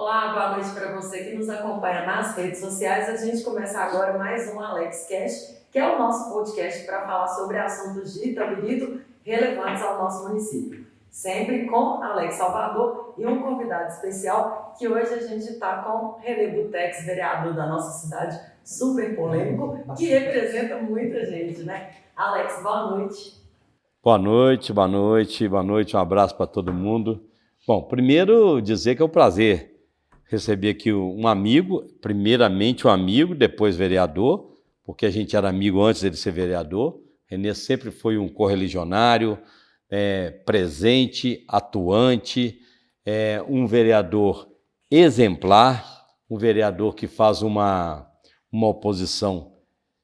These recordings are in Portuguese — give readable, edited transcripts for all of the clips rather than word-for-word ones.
Olá, boa noite para você que nos acompanha nas redes sociais. A gente começa agora mais um AlexCast, que é o nosso podcast para falar sobre assuntos de Itabirito relevantes ao nosso município. Sempre com Alex Salvador e um convidado especial, que hoje a gente está com René Butex, vereador da nossa cidade, super polêmico, que representa muita gente, né? Alex, boa noite. Boa noite, boa noite, boa noite, um abraço para todo mundo. Bom, primeiro dizer que é um prazer receber aqui um amigo, primeiramente um amigo, depois vereador, porque a gente era amigo antes dele ser vereador. René sempre foi um correligionário, presente, atuante, um vereador exemplar, um vereador que faz uma oposição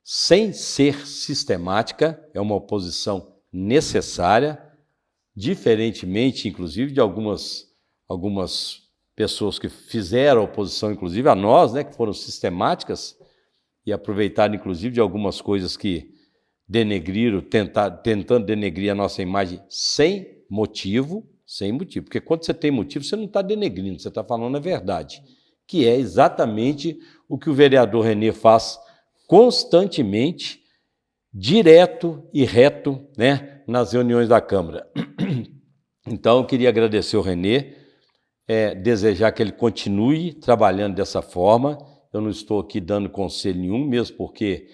sem ser sistemática, é uma oposição necessária, diferentemente, inclusive, de algumas pessoas que fizeram oposição, inclusive a nós, né, que foram sistemáticas e aproveitaram, inclusive, de algumas coisas que denegriram, tentando denegrir a nossa imagem sem motivo, porque quando você tem motivo, você não está denegrindo, você está falando a verdade, que é exatamente o que o vereador René faz constantemente, direto e reto, né, nas reuniões da Câmara. Então, eu queria agradecer ao René, desejar que ele continue trabalhando dessa forma. Eu não estou aqui dando conselho nenhum, mesmo porque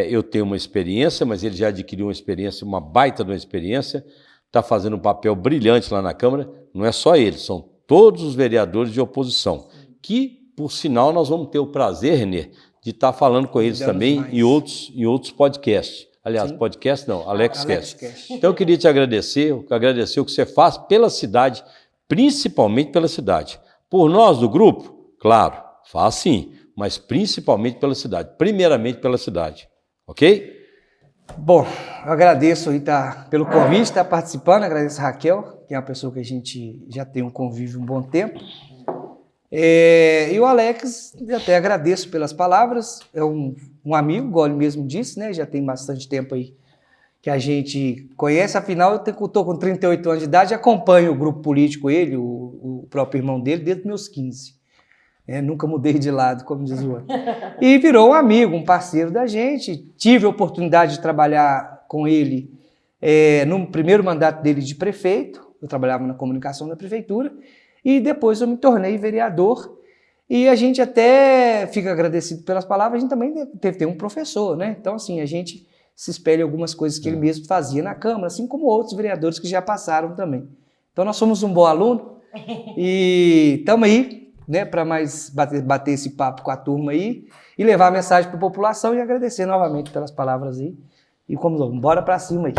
eu tenho uma experiência, mas ele já adquiriu uma experiência, uma baita de uma experiência, está fazendo um papel brilhante lá na Câmara. Não é só ele, são todos os vereadores de oposição, que, por sinal, nós vamos ter o prazer, René, de estar falando com eles também em outros podcasts. Aliás, sim. Podcast não, AlexCast. Então eu queria te agradecer o que você faz pela cidade, principalmente pela cidade. Por nós do grupo, claro, faz sim, mas principalmente pela cidade, primeiramente pela cidade, ok? Bom, eu agradeço aí pelo convite, estar participando, agradeço a Raquel, que é uma pessoa que a gente já tem um convívio um bom tempo. E o Alex, eu até agradeço pelas palavras, é um amigo, igual ele mesmo disse, né? Já tem bastante tempo aí que a gente conhece, afinal eu estou com 38 anos de idade e acompanho o grupo político, ele, o próprio irmão dele, desde meus 15. Nunca mudei de lado, como diz o outro. E virou um amigo, um parceiro da gente, tive a oportunidade de trabalhar com ele no primeiro mandato dele de prefeito, eu trabalhava na comunicação da prefeitura, e depois eu me tornei vereador, e a gente até fica agradecido pelas palavras, a gente também tem um professor, né? Então, assim, a gente se espelha em algumas coisas que ele mesmo fazia na Câmara, assim como outros vereadores que já passaram também. Então, nós somos um bom aluno, e estamos aí, né, para mais bater esse papo com a turma aí, e levar a mensagem para a população, e agradecer novamente pelas palavras aí, e bora para cima aí.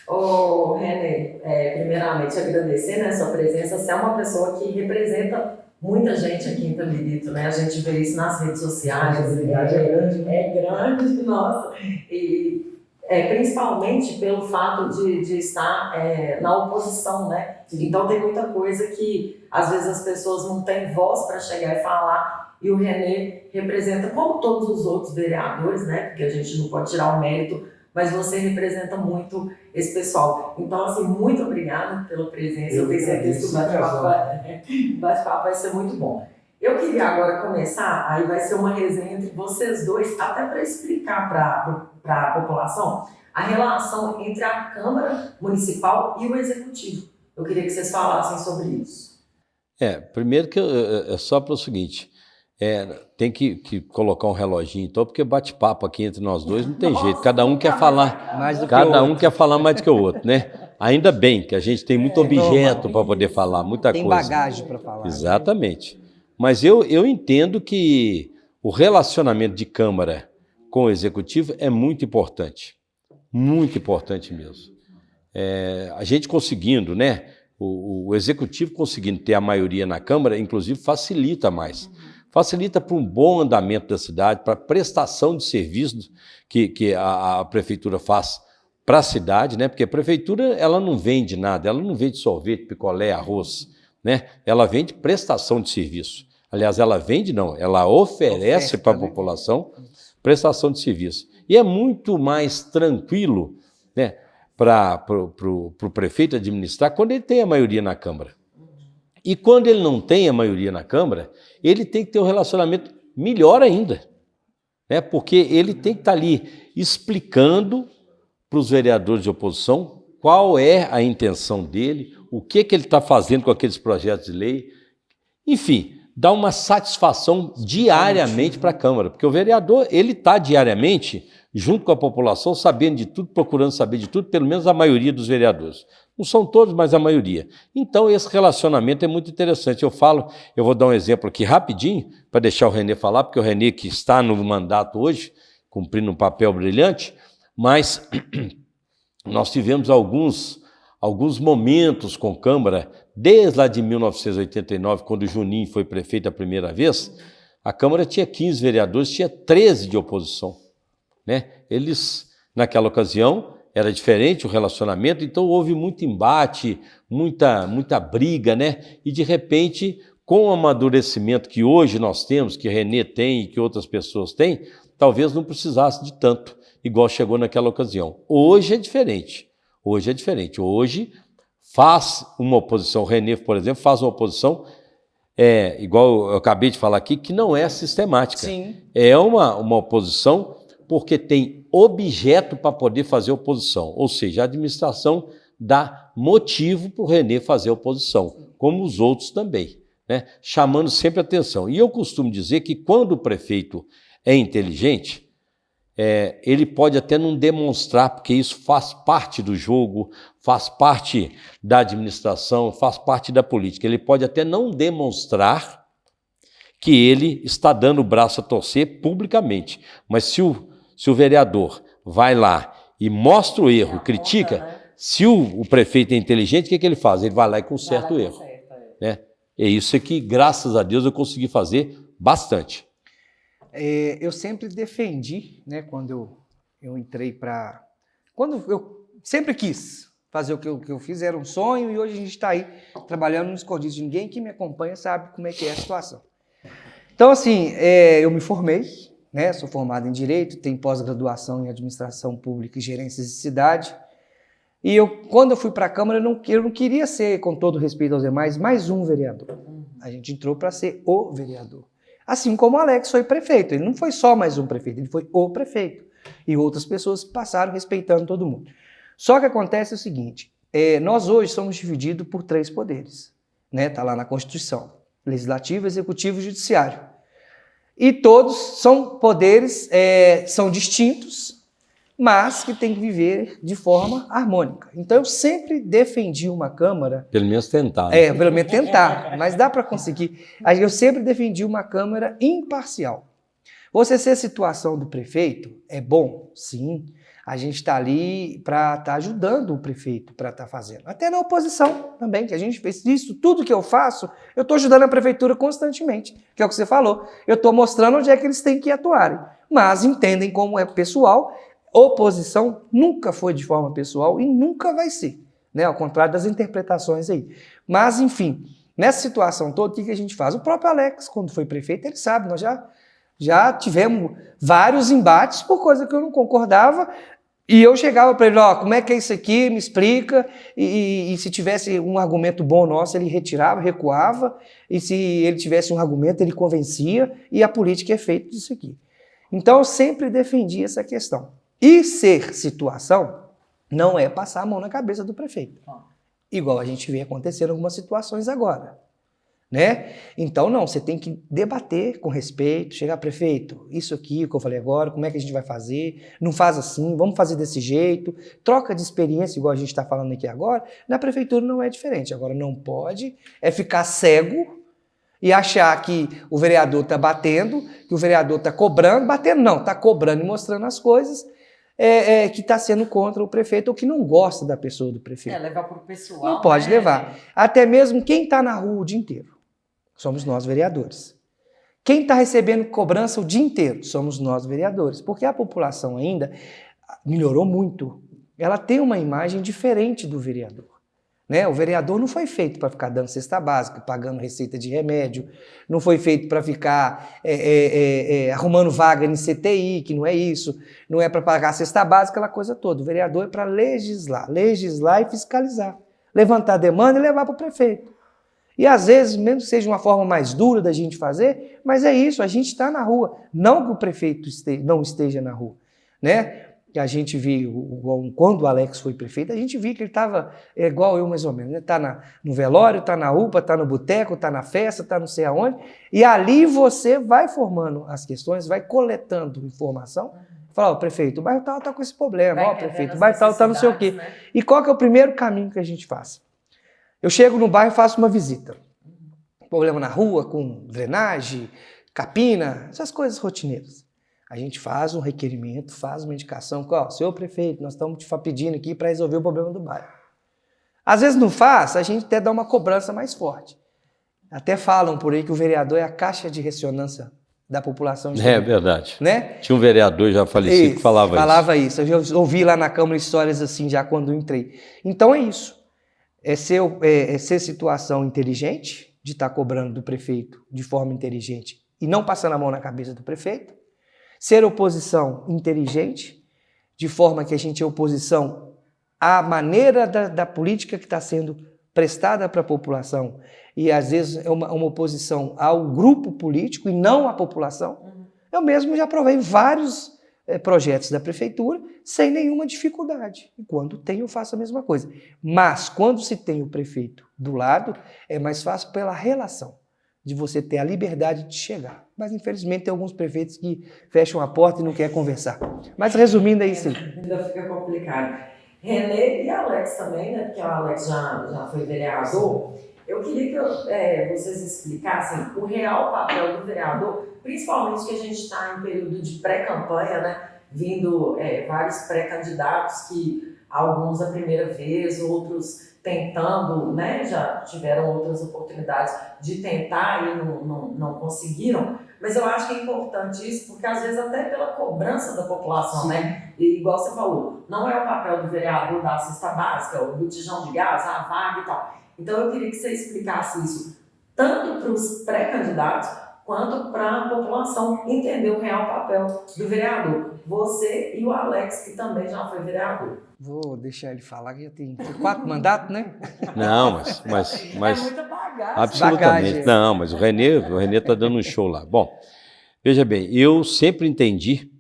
Ô, René, primeiramente agradecer, né, sua presença. Você é uma pessoa que representa muita gente aqui em Itabirito, né? A gente vê isso nas redes sociais. A cidade é grande. É grande, nossa. E principalmente pelo fato de estar na oposição, né? Então tem muita coisa que às vezes as pessoas não têm voz para chegar e falar. E o René representa, como todos os outros vereadores, né? Porque a gente não pode tirar o mérito, mas você representa muito esse pessoal. Então, assim, muito obrigada pela presença. Eu tenho certeza que o bate-papo vai ser muito bom. Eu queria agora começar, aí vai ser uma resenha entre vocês dois, até para explicar para a população a relação entre a Câmara Municipal e o Executivo. Eu queria que vocês falassem sobre isso. Primeiro que é só para o seguinte... tem que colocar um reloginho, então, porque bate-papo aqui entre nós dois não tem jeito. Cada um quer falar mais do que o outro, né? Ainda bem que a gente tem muito objeto para poder falar, muita coisa. Tem bagagem para falar. Exatamente. Né? Mas eu entendo que o relacionamento de Câmara com o Executivo é muito importante mesmo. A gente conseguindo, né? O Executivo conseguindo ter a maioria na Câmara, inclusive, facilita mais. Facilita para um bom andamento da cidade, para a prestação de serviços que a prefeitura faz para a cidade, né? Porque a prefeitura ela não vende nada, ela não vende sorvete, picolé, arroz, né? Ela vende prestação de serviço. Aliás, ela oferece para a população prestação de serviço. E é muito mais tranquilo, né, para o prefeito administrar quando ele tem a maioria na Câmara. E quando ele não tem a maioria na Câmara, ele tem que ter um relacionamento melhor ainda, né? Porque ele tem que estar ali explicando para os vereadores de oposição qual é a intenção dele, o que ele está fazendo com aqueles projetos de lei, enfim, dá uma satisfação diariamente para a Câmara, porque o vereador ele está diariamente junto com a população, sabendo de tudo, procurando saber de tudo, pelo menos a maioria dos vereadores. Não são todos, mas a maioria. Então, esse relacionamento é muito interessante. Eu vou dar um exemplo aqui rapidinho, para deixar o Renê falar, porque o Renê que está no mandato hoje, cumprindo um papel brilhante, mas nós tivemos alguns momentos com Câmara, desde lá de 1989, quando o Juninho foi prefeito a primeira vez, a Câmara tinha 15 vereadores, tinha 13 de oposição, né? Eles, naquela ocasião, era diferente o relacionamento, então houve muito embate, muita briga, né? E de repente, com o amadurecimento que hoje nós temos, que Renê tem e que outras pessoas têm, talvez não precisasse de tanto, igual chegou naquela ocasião. Hoje é diferente. Hoje faz uma oposição, o Renê, por exemplo, faz uma oposição, igual eu acabei de falar aqui, que não é sistemática. Sim. É uma oposição porque tem objeto para poder fazer oposição, ou seja, a administração dá motivo para o Renê fazer oposição, como os outros também, né? Chamando sempre atenção. E eu costumo dizer que quando o prefeito é inteligente, ele pode até não demonstrar, porque isso faz parte do jogo, faz parte da administração, faz parte da política. Ele pode até não demonstrar que ele está dando o braço a torcer publicamente, mas se o vereador vai lá e mostra o erro, critica, né? Se o prefeito é inteligente, o que ele faz? Ele vai lá e conserta o erro. Né? É isso que, graças a Deus, eu consegui fazer bastante. Eu sempre defendi, né, quando eu entrei para... Quando eu sempre quis fazer o que eu fiz, era um sonho, e hoje a gente está aí trabalhando no escondido de ninguém. Que me acompanha sabe como é que é a situação. Então, assim, eu me formei, né, sou formado em Direito, tenho pós-graduação em Administração Pública e Gerência de Cidade. E quando eu fui para a Câmara, eu não queria ser, com todo respeito aos demais, mais um vereador. A gente entrou para ser o vereador. Assim como o Alex foi prefeito. Ele não foi só mais um prefeito, ele foi o prefeito. E outras pessoas passaram respeitando todo mundo. Só que acontece o seguinte, nós hoje somos divididos por 3 poderes. Né? Tá lá na Constituição. Legislativo, Executivo e Judiciário. E todos são poderes, são distintos, mas que têm que viver de forma harmônica. Então eu sempre defendi uma Câmara... Pelo menos tentar. Né? Pelo menos tentar, mas dá para conseguir. Eu sempre defendi uma Câmara imparcial. Você ser a situação do prefeito é bom? Sim. A gente está ali para estar ajudando o prefeito, para estar fazendo. Até na oposição também, que a gente fez isso. Tudo que eu faço, eu estou ajudando a prefeitura constantemente, que é o que você falou. Eu estou mostrando onde é que eles têm que atuarem. Mas entendem como é pessoal. Oposição nunca foi de forma pessoal e nunca vai ser, né? Ao contrário das interpretações aí. Mas, enfim, nessa situação toda, o que a gente faz? O próprio Alex, quando foi prefeito, ele sabe, nós já tivemos vários embates por coisa que eu não concordava, e eu chegava para ele, como é que é isso aqui, me explica, e se tivesse um argumento bom nosso, ele retirava, recuava, e se ele tivesse um argumento, ele convencia, e a política é feita disso aqui. Então, eu sempre defendi essa questão. E ser situação não é passar a mão na cabeça do prefeito. Igual a gente vê acontecendo em algumas situações agora. Né? Então, não, você tem que debater com respeito, chegar, prefeito, isso aqui que eu falei agora, como é que a gente vai fazer? Não faz assim, vamos fazer desse jeito. Troca de experiência, igual a gente está falando aqui agora, na prefeitura não é diferente. Agora, não pode ficar cego e achar que o vereador está batendo, que o vereador está cobrando, batendo não, está cobrando e mostrando as coisas, que está sendo contra o prefeito ou que não gosta da pessoa do prefeito. Levar para o pessoal. Não pode levar. Até mesmo quem está na rua o dia inteiro. Somos nós, vereadores. Quem está recebendo cobrança o dia inteiro? Somos nós, vereadores. Porque a população ainda melhorou muito. Ela tem uma imagem diferente do vereador. Né? O vereador não foi feito para ficar dando cesta básica, pagando receita de remédio, não foi feito para ficar arrumando vaga em CTI, que não é isso, não é para pagar cesta básica, aquela coisa toda. O vereador é para legislar e fiscalizar, levantar a demanda e levar para o prefeito. E às vezes, mesmo que seja uma forma mais dura da gente fazer, mas é isso, a gente está na rua. Não que o prefeito não esteja na rua, né? A gente viu, quando o Alex foi prefeito, a gente viu que ele estava igual eu mais ou menos, né? Está no velório, está na UPA, está no boteco, está na festa, está não sei aonde, e ali você vai formando as questões, vai coletando informação, fala, ó, prefeito, o bairro tal está com esse problema, ó, prefeito, o bairro tal está não sei o quê. Né? E qual que é o primeiro caminho que a gente faz? Eu chego no bairro e faço uma visita. Problema na rua, com drenagem, capina, essas coisas rotineiras. A gente faz um requerimento, faz uma indicação, ó, senhor prefeito, nós estamos te pedindo aqui para resolver o problema do bairro. Às vezes não faz, a gente até dá uma cobrança mais forte. Até falam por aí que o vereador é a caixa de ressonância da população. É verdade. Né? Tinha um vereador já falecido que falava isso. Eu já ouvi lá na Câmara histórias assim já quando eu entrei. Então é isso. É ser situação inteligente, de estar cobrando do prefeito de forma inteligente e não passando a mão na cabeça do prefeito. Ser oposição inteligente, de forma que a gente é oposição à maneira da política que está sendo prestada para a população e às vezes é uma oposição ao grupo político e não à população. Eu mesmo já aprovei vários projetos da prefeitura sem nenhuma dificuldade. E quando tem, eu faço a mesma coisa. Mas quando se tem o prefeito do lado, é mais fácil pela relação, de você ter a liberdade de chegar. Mas, infelizmente, tem alguns prefeitos que fecham a porta e não querem conversar. Mas, resumindo, é isso aí. Ainda fica complicado. Renê e Alex também, né? Porque o Alex já foi vereador. Eu queria que vocês explicassem o real papel do vereador, principalmente que a gente está em período de pré-campanha, né? Vindo vários pré-candidatos que alguns a primeira vez, outros tentando, né, já tiveram outras oportunidades de tentar e não conseguiram, mas eu acho que é importante isso, porque às vezes até pela cobrança da população, né, e igual você falou, não é o papel do vereador da cesta básica, o botijão de gás, a vaga e tal. Então eu queria que você explicasse isso, tanto para os pré-candidatos, quanto para a população entender o real papel do vereador. Você e o Alex, que também já foi vereador. Vou deixar ele falar, que já tem 4 mandatos, né? Não, mas é muita bagagem. Absolutamente. Bagagem. Não, mas o Renê está dando um show lá. Bom, veja bem, eu sempre entendi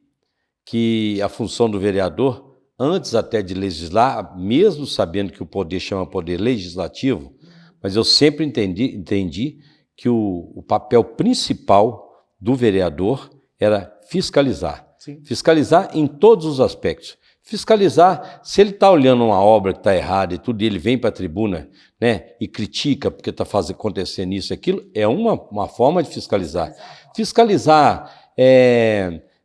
que a função do vereador, antes até de legislar, mesmo sabendo que o poder chama poder legislativo, mas eu sempre entendi que o papel principal do vereador era fiscalizar. Sim. Fiscalizar em todos os aspectos. Fiscalizar, se ele está olhando uma obra que está errada e tudo, e ele vem para a tribuna, né, e critica porque está acontecendo isso e aquilo, é uma forma de fiscalizar. Fiscalizar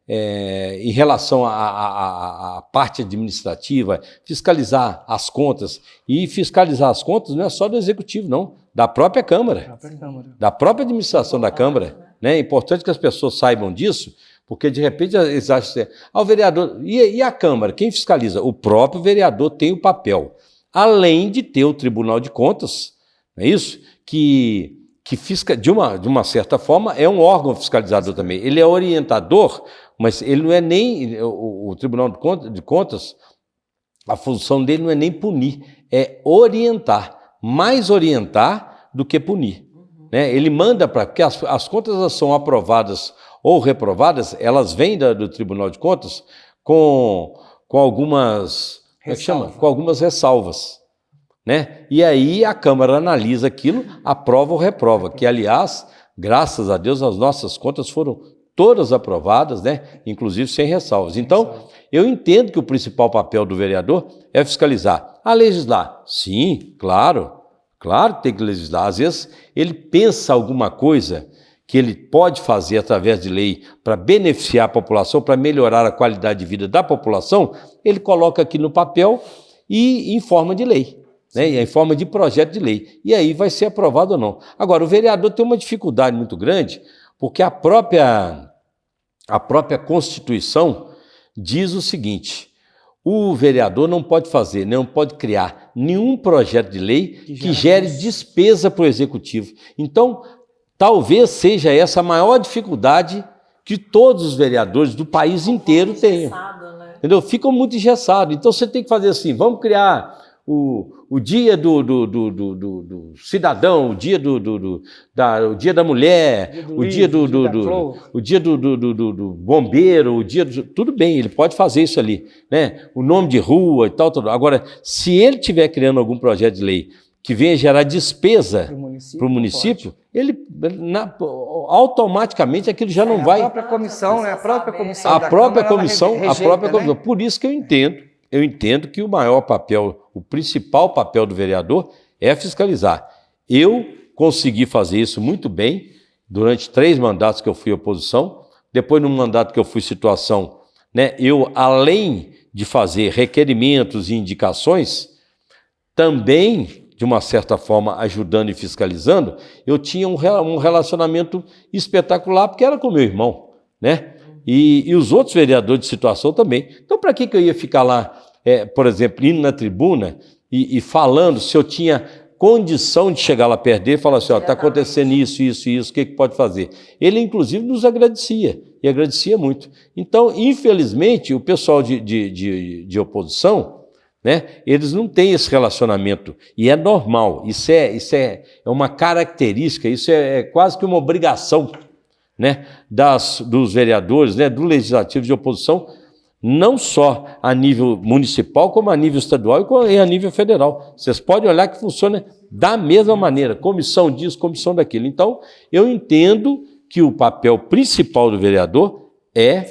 em relação à parte administrativa, fiscalizar as contas, e fiscalizar as contas não é só do Executivo, não, da própria Câmara, da própria administração da Câmara. Né? É importante que as pessoas saibam disso, porque de repente eles acham assim, o vereador, e a Câmara, quem fiscaliza? O próprio vereador tem o papel, além de ter o Tribunal de Contas, não é isso? Que de uma certa forma é um órgão fiscalizador também. Ele é orientador, mas ele não é nem, o Tribunal de Contas, a função dele não é nem punir, é orientar, mais orientar do que punir. Né? Ele manda para, porque as contas elas são aprovadas ou reprovadas, elas vêm do Tribunal de Contas com algumas, com algumas ressalvas. Né? E aí a Câmara analisa aquilo, aprova ou reprova, que aliás, graças a Deus, as nossas contas foram todas aprovadas, né? Inclusive sem ressalvas. Então, eu entendo que o principal papel do vereador é fiscalizar. A legislar? Sim, claro que tem que legislar. Às vezes ele pensa alguma coisa que ele pode fazer através de lei para beneficiar a população, para melhorar a qualidade de vida da população, ele coloca aqui no papel e em forma de lei. Né, em forma de projeto de lei, e aí vai ser aprovado ou não. Agora, o vereador tem uma dificuldade muito grande, porque a própria Constituição diz o seguinte, o vereador não pode fazer, não pode criar nenhum projeto de lei que gere despesa para o Executivo. Então, talvez seja essa a maior dificuldade que todos os vereadores do país inteiro tenham. Né? Entendeu? Ficam muito engessados. Então, você tem que fazer assim, vamos criar o dia do cidadão, o dia o dia da mulher, o dia do bombeiro, tudo bem, ele pode fazer isso ali, né? O nome de rua e tal, tudo. Agora, se ele estiver criando algum projeto de lei que venha gerar despesa para o município, automaticamente aquilo já não vai... A própria comissão, né? A própria comissão. A própria comissão. Né? Por isso que eu entendo que o maior papel, o principal papel do vereador é fiscalizar. Eu consegui fazer isso muito bem durante 3 mandatos que eu fui oposição. Depois, no mandato que eu fui situação, né, eu, além de fazer requerimentos e indicações, também, de uma certa forma, ajudando e fiscalizando, eu tinha um relacionamento espetacular, porque era com meu irmão, né? E os outros vereadores de situação também. Então, para que eu ia ficar lá, por exemplo, indo na tribuna e falando se eu tinha condição de chegar lá perto dele e falar assim, está acontecendo isso, o que pode fazer? Ele, inclusive, nos agradecia, e agradecia muito. Então, infelizmente, o pessoal de oposição, né, eles não têm esse relacionamento, e é normal, isso é uma característica, isso é quase que uma obrigação, né, dos vereadores, né, do legislativo de oposição, não só a nível municipal, como a nível estadual e a nível federal. Vocês podem olhar que funciona da mesma maneira, comissão disso, comissão daquilo. Então, eu entendo que o papel principal do vereador é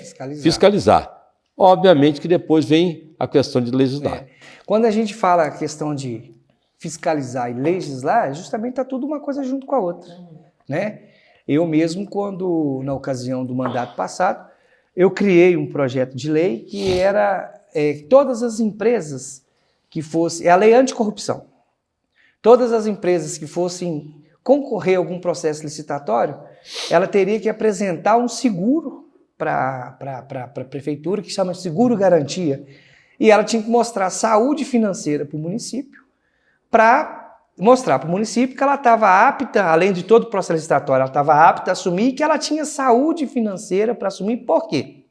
fiscalizar. Obviamente que depois vem a questão de legislar. Quando a gente fala a questão de fiscalizar e legislar, justamente está tudo uma coisa junto com a outra, né? Eu mesmo, quando, na ocasião do mandato passado, eu criei um projeto de lei que era todas as empresas que fossem... É a lei anticorrupção. Todas as empresas que fossem concorrer a algum processo licitatório, ela teria que apresentar um seguro para a prefeitura, que chama seguro garantia. E ela tinha que mostrar saúde financeira para o município, para mostrar para o município que ela estava apta, além de todo o processo licitatório, ela estava apta a assumir, que ela tinha saúde financeira para assumir. Por quê?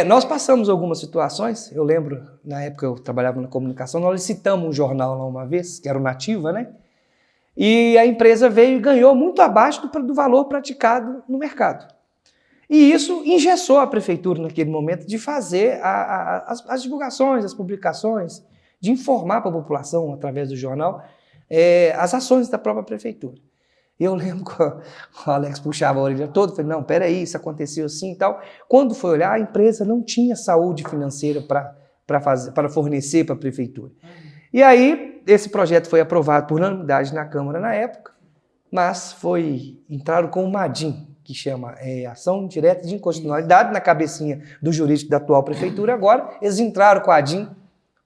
Nós passamos algumas situações, eu lembro, na época eu trabalhava na comunicação, nós licitamos um jornal lá uma vez, que era o Nativa, né? E a empresa veio e ganhou muito abaixo do valor praticado no mercado. E isso engessou a prefeitura naquele momento de fazer as divulgações, as publicações, de informar para a população, através do jornal, as ações da própria prefeitura. Eu lembro que o Alex puxava a orelha toda, falei, não, peraí, isso aconteceu assim e tal. Quando foi olhar, a empresa não tinha saúde financeira para fornecer para a prefeitura. E aí, esse projeto foi aprovado por unanimidade na Câmara na época, mas entraram com o MADIM, que chama Ação Direta de Inconstitucionalidade, na cabecinha do jurídico da atual prefeitura. Agora, eles entraram com a ADIM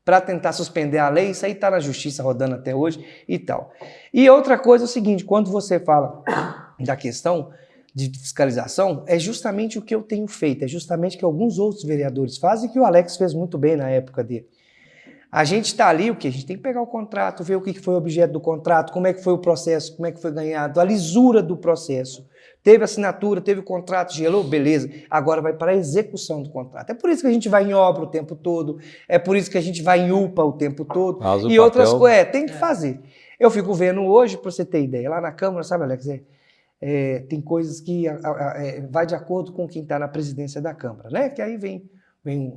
para tentar suspender a lei, isso aí está na justiça rodando até hoje e tal. E outra coisa é o seguinte, quando você fala da questão de fiscalização, é justamente o que eu tenho feito, é justamente o que alguns outros vereadores fazem e que o Alex fez muito bem na época dele. A gente está ali, o que? A gente tem que pegar o contrato, ver o que foi o objeto do contrato, como é que foi o processo, como é que foi ganhado, a lisura do processo. Teve assinatura, teve o contrato, gelou, beleza. Agora vai para a execução do contrato. É por isso que a gente vai em obra o tempo todo, é por isso que a gente vai em UPA o tempo todo. E outras coisas, tem que fazer. Eu fico vendo hoje, para você ter ideia, lá na Câmara, sabe, Alex, tem coisas que vai de acordo com quem está na presidência da Câmara, né? Que aí vem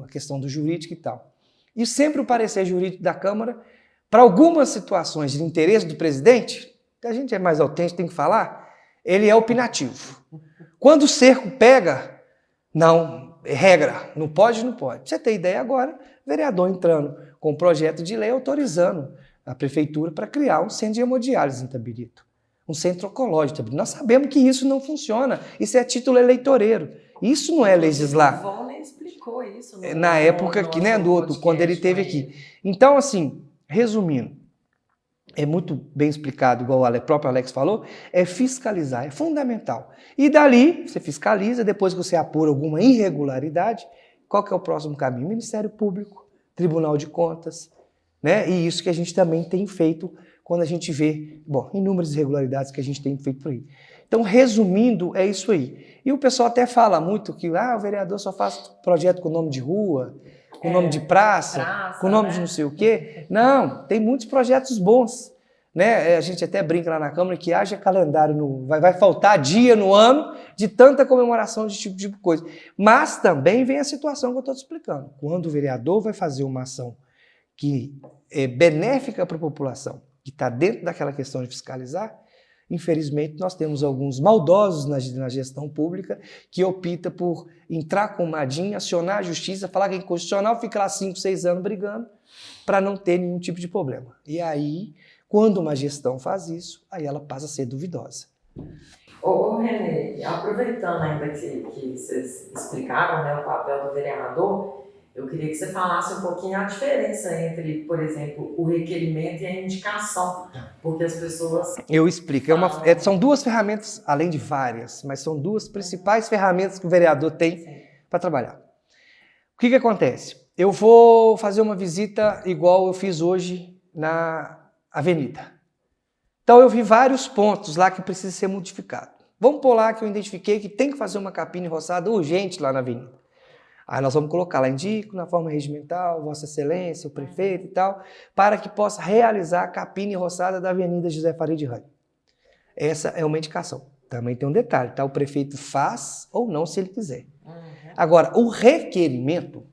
a questão do jurídico e tal. E sempre o parecer jurídico da Câmara, para algumas situações de interesse do presidente, que a gente é mais autêntico, tem que falar, ele é opinativo. Quando o cerco pega, não, regra, não pode, não pode. Pra você ter ideia agora, o vereador entrando com um projeto de lei autorizando a prefeitura para criar um centro de hemodiálise em Itabirito, um centro oncológico em Itabirito. Nós sabemos que isso não funciona, isso é título eleitoreiro, isso não é legislar. O Ivone explicou isso. Na época que, né, do outro, quando ele esteve aqui. Então, assim, resumindo, é muito bem explicado, igual o próprio Alex falou, é fiscalizar, é fundamental. E dali, você fiscaliza, depois que você apura alguma irregularidade, qual que é o próximo caminho? Ministério Público, Tribunal de Contas, né? E isso que a gente também tem feito quando a gente vê, inúmeras irregularidades que a gente tem feito por aí. Então, resumindo, é isso aí. E o pessoal até fala muito que o vereador só faz projeto com nome de rua, com nome de praça, com nome de não sei o quê. Não, tem muitos projetos bons. Né? A gente até brinca lá na Câmara que haja calendário, vai faltar dia no ano de tanta comemoração de tipo de coisa. Mas também vem a situação que eu estou te explicando. Quando o vereador vai fazer uma ação que é benéfica para a população, que está dentro daquela questão de fiscalizar, infelizmente nós temos alguns maldosos na gestão pública que optam por entrar com uma DIN, acionar a justiça, falar que é inconstitucional, fica lá 5, 6 anos brigando para não ter nenhum tipo de problema. E aí, quando uma gestão faz isso, aí ela passa a ser duvidosa. Ô Renê, aproveitando ainda que vocês explicaram, né, o papel do vereador, eu queria que você falasse um pouquinho a diferença entre, por exemplo, o requerimento e a indicação, porque as pessoas... Eu explico. São duas ferramentas, além de várias, mas são duas principais ferramentas que o vereador tem para trabalhar. O que acontece? Eu vou fazer uma visita igual eu fiz hoje na avenida. Então eu vi vários pontos lá que precisam ser modificados. Vamos pôr lá que eu identifiquei que tem que fazer uma capina roçada urgente lá na avenida. Aí nós vamos colocar lá, indico na forma regimental, Vossa Excelência, o prefeito e tal, para que possa realizar a capina e roçada da Avenida José Faria de Ramos. Essa é uma indicação. Também tem um detalhe, tá? O prefeito faz ou não se ele quiser. Agora, o requerimento,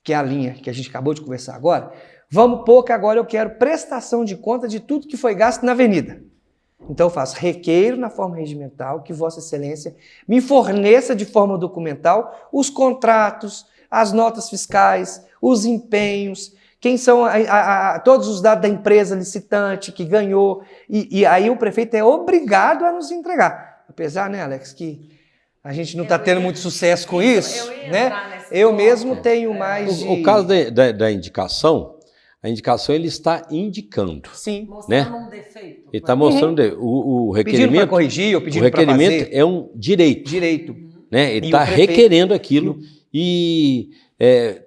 que é a linha que a gente acabou de conversar agora, vamos pôr que agora eu quero prestação de conta de tudo que foi gasto na avenida. Então eu faço requeiro na forma regimental que Vossa Excelência me forneça de forma documental os contratos, as notas fiscais, os empenhos, quem são todos os dados da empresa licitante que ganhou, e aí o prefeito é obrigado a nos entregar. Apesar, né, Alex, que a gente não está tendo muito sucesso com isso, né? Eu mesmo tenho mais de... O caso da indicação, a indicação ele está indicando. Sim. Mostrando um defeito. Ele está mostrando o requerimento. Pedindo para corrigir ou pedindo para fazer. O requerimento é um direito. Direito. Né? Ele está requerendo aquilo. E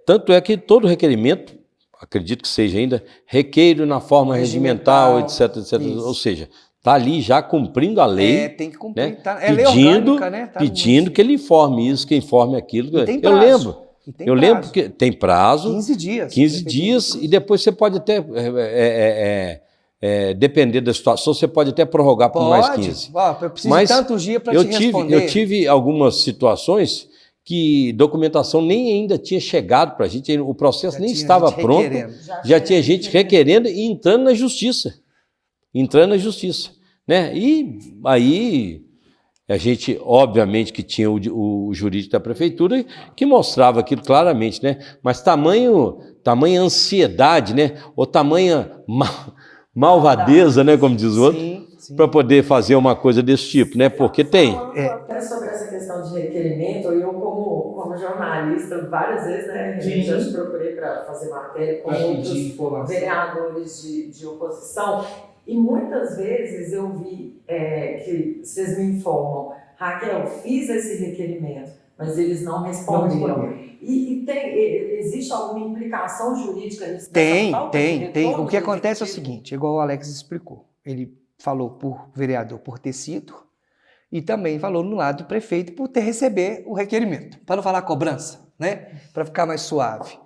tanto é que todo requerimento, acredito que seja ainda, requeiro na forma regimental, etc, etc. Isso. Ou seja, está ali já cumprindo a lei. Tem que cumprir. Né? Tá, lei orgânica, né? Tá pedindo que ele informe isso, que informe aquilo. E tem prazo. Eu lembro que tem prazo. 15 dias. 15 dias e depois você pode até, depender da situação, você pode até prorrogar por mais 15. Eu preciso de tantos dias para te responder. Eu tive algumas situações que documentação nem ainda tinha chegado para a gente, o processo nem estava pronto, já tinha gente requerendo e entrando na justiça. Né? E aí... A gente, obviamente, que tinha o jurídico da prefeitura que mostrava aquilo claramente, né? Mas tamanha ansiedade, né? Ou tamanha malvadeza, né? Como diz o outro, para poder fazer uma coisa desse tipo, né? Porque tem. Até sobre essa questão de requerimento, eu como jornalista, várias vezes, né? Já te procurei para fazer matéria com outros vereadores de oposição. E muitas vezes eu vi que vocês me informam, Raquel, fiz esse requerimento, mas eles não responderam. E existe alguma implicação jurídica nisso? Tem. O que acontece é o seguinte, igual o Alex explicou. Ele falou por vereador por ter sido e também falou no lado do prefeito por receber o requerimento. Para não falar cobrança, né? Para ficar mais suave.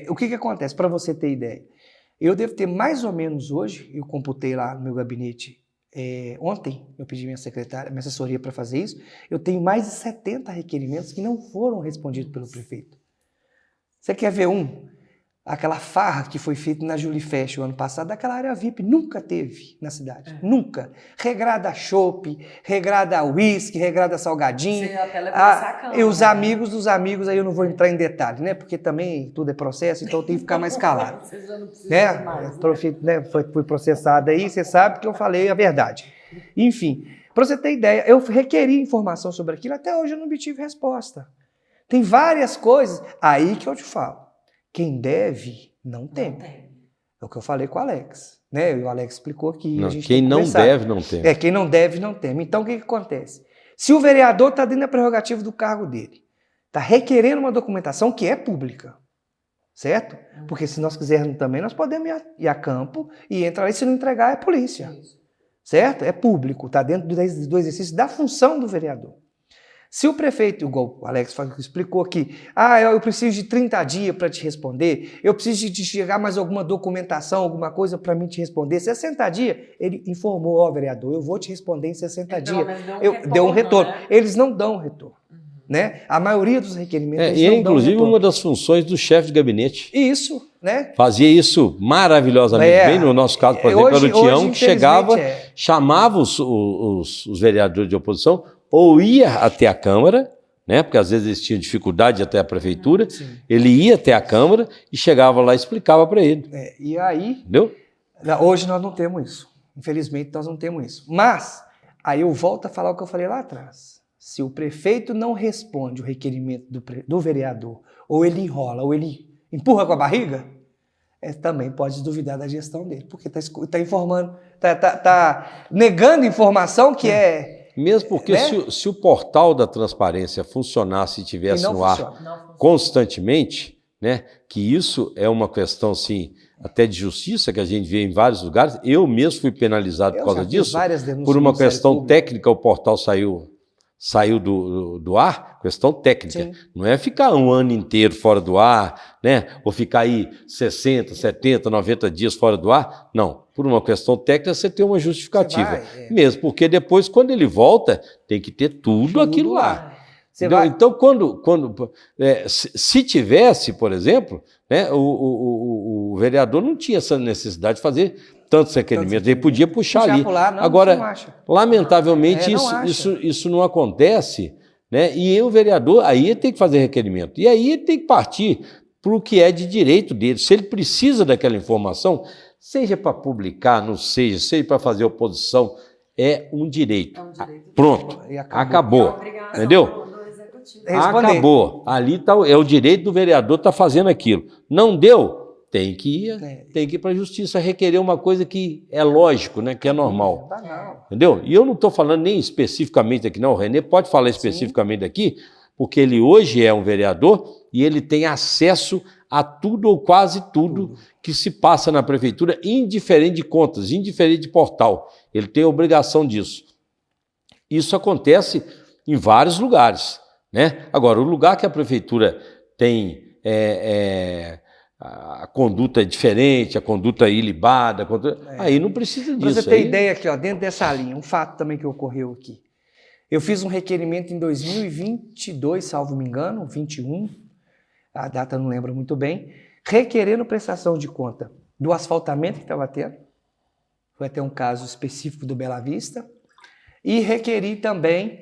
O que acontece? Para você ter ideia. Eu devo ter mais ou menos hoje, eu computei lá no meu gabinete ontem, eu pedi minha secretária, minha assessoria para fazer isso, eu tenho mais de 70 requerimentos que não foram respondidos pelo prefeito. Você quer ver aquela farra que foi feita na Julifest o ano passado, daquela área VIP, nunca teve na cidade, nunca. Regrada chopp, regrada uísque, regrada salgadinho. E os amigos dos amigos, aí eu não vou entrar em detalhe, né? Porque também tudo é processo, então eu tenho que ficar mais calado. Fui processado aí, você sabe que eu falei a verdade. Enfim, para você ter ideia, eu requeri informação sobre aquilo, até hoje eu não obtive resposta. Tem várias coisas, aí que eu te falo. Quem deve, não tem. É o que eu falei com o Alex. Né? E o Alex explicou que a gente quem não deve, não tem. Quem não deve, não tem. Então, o que acontece? Se o vereador está dentro da prerrogativa do cargo dele, está requerendo uma documentação que é pública, certo? Porque se nós quisermos também, nós podemos ir a campo e entrar aí, se não entregar, é polícia. Certo? É público, está dentro do exercício da função do vereador. Se o prefeito, igual o Alex explicou aqui, eu preciso de 30 dias para te responder, eu preciso de chegar mais alguma documentação, alguma coisa para mim te responder, 60 dias, ele informou, vereador, eu vou te responder em 60 dias. Deu um retorno. Né? Eles não dão retorno. Né? A maioria dos requerimentos e é inclusive uma das funções do chefe de gabinete. Isso, né? Fazia isso maravilhosamente bem. No nosso caso, por exemplo, era o Tião que chegava, chamava os vereadores de oposição, ou ia até a Câmara, né? Porque às vezes eles tinham dificuldade até a prefeitura, ele ia até a Câmara e chegava lá e explicava para ele. E aí, entendeu? Hoje nós não temos isso. Infelizmente nós não temos isso. Mas, aí eu volto a falar o que eu falei lá atrás. Se o prefeito não responde o requerimento do vereador, ou ele enrola, ou ele empurra com a barriga, também pode duvidar da gestão dele, porque está informando, está negando informação que é... Mesmo porque se o portal da transparência funcionasse e estivesse no ar constantemente, né, que isso é uma questão assim, até de justiça, que a gente vê em vários lugares, eu mesmo fui penalizado por causa disso, por uma questão técnica, o portal saiu do ar, questão técnica. Sim. Não é ficar um ano inteiro fora do ar, né? Ou ficar aí 60, 70, 90 dias fora do ar. Não. Por uma questão técnica, você tem uma justificativa. Mesmo porque depois, quando ele volta, tem que ter tudo aquilo lá. Então, se tivesse, por exemplo, né, o vereador não tinha essa necessidade de fazer tantos requerimentos, ele podia puxar ali. Agora, lamentavelmente, isso não acontece, né? E o vereador, aí ele tem que fazer requerimento. E aí ele tem que partir para o que é de direito dele. Se ele precisa daquela informação, seja para publicar, não seja para fazer oposição, é um direito. Pronto, acabou. Entendeu? Acabou. Ali é o direito do vereador estar fazendo aquilo. Não deu? Tem que ir para a justiça requerer uma coisa que é lógico, né, que é normal. Entendeu? E eu não estou falando nem especificamente aqui, não. O Renê pode falar especificamente aqui, porque ele hoje é um vereador e ele tem acesso a tudo ou quase tudo que se passa na prefeitura, indiferente de contas, indiferente de portal. Ele tem a obrigação disso. Isso acontece em vários lugares, né? Agora, o lugar que a prefeitura tem a conduta é diferente, a conduta é ilibada, aí não precisa disso. Pra você ter ideia aqui, dentro dessa linha, um fato também que ocorreu aqui. Eu fiz um requerimento em 2022, salvo me engano, 21, a data não lembro muito bem, requerendo prestação de conta do asfaltamento que estava tendo, foi até um caso específico do Bela Vista, e requeri também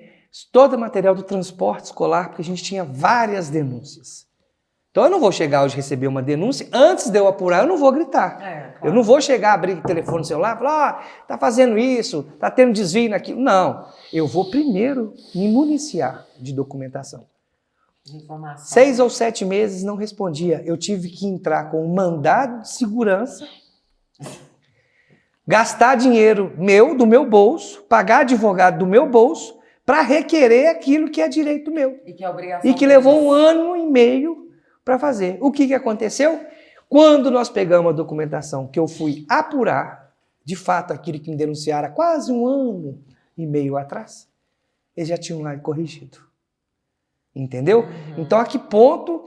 todo o material do transporte escolar, porque a gente tinha várias denúncias. Então eu não vou chegar hoje receber uma denúncia, antes de eu apurar, eu não vou gritar. Claro. Eu não vou chegar, abrir o telefone celular e falar, tá fazendo isso, tá tendo desvio naquilo. Não, eu vou primeiro me municiar de documentação. 6 ou 7 meses não respondia. Eu tive que entrar com um mandado de segurança, gastar dinheiro do meu bolso, pagar advogado do meu bolso, para requerer aquilo que é direito meu. E que é obrigação. E que levou 1 ano e meio para fazer. O que aconteceu? Quando nós pegamos a documentação que eu fui apurar, de fato, aquilo que me denunciaram há quase 1 ano e meio atrás, eles já tinham lá corrigido. Entendeu? Então, a que ponto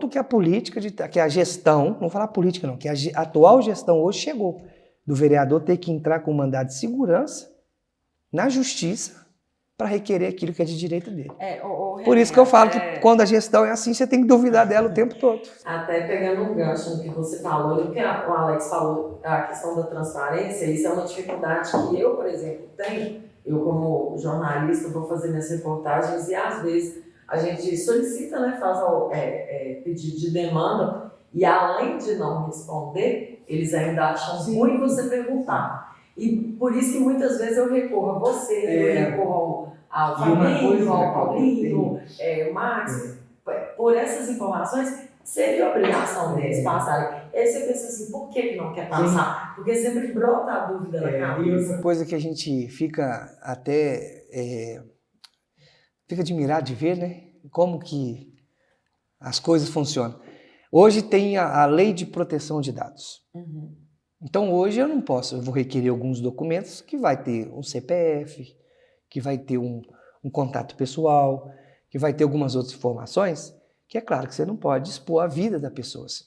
que a política, que a gestão, não vou falar política não, que a atual gestão hoje chegou, do vereador ter que entrar com mandado de segurança na justiça para requerer aquilo que é de direito dele. Por isso que eu falo que quando a gestão é assim, você tem que duvidar dela o tempo todo. Até pegando um gancho no que você falou, e o que o Alex falou, a questão da transparência, isso é uma dificuldade que eu, por exemplo, tenho. Eu, como jornalista, vou fazer minhas reportagens e, às vezes, a gente solicita, né, faz pedido de demanda e, além de não responder, eles ainda acham ruim você perguntar. E por isso que muitas vezes eu recorro a você, eu recorro ao Fabinho, ao Paulinho, o Max. Por essas informações, seria obrigação deles passarem. Aí você pensa assim, por que não quer passar? Sim. Porque sempre brota a dúvida na cabeça. E outra coisa que a gente fica até... fica admirado de ver, né? Como que as coisas funcionam. Hoje tem a lei de proteção de dados. Então hoje eu não posso, eu vou requerer alguns documentos que vai ter um CPF, que vai ter um um contato pessoal, que vai ter algumas outras informações, que é claro que você não pode expor a vida da pessoa assim.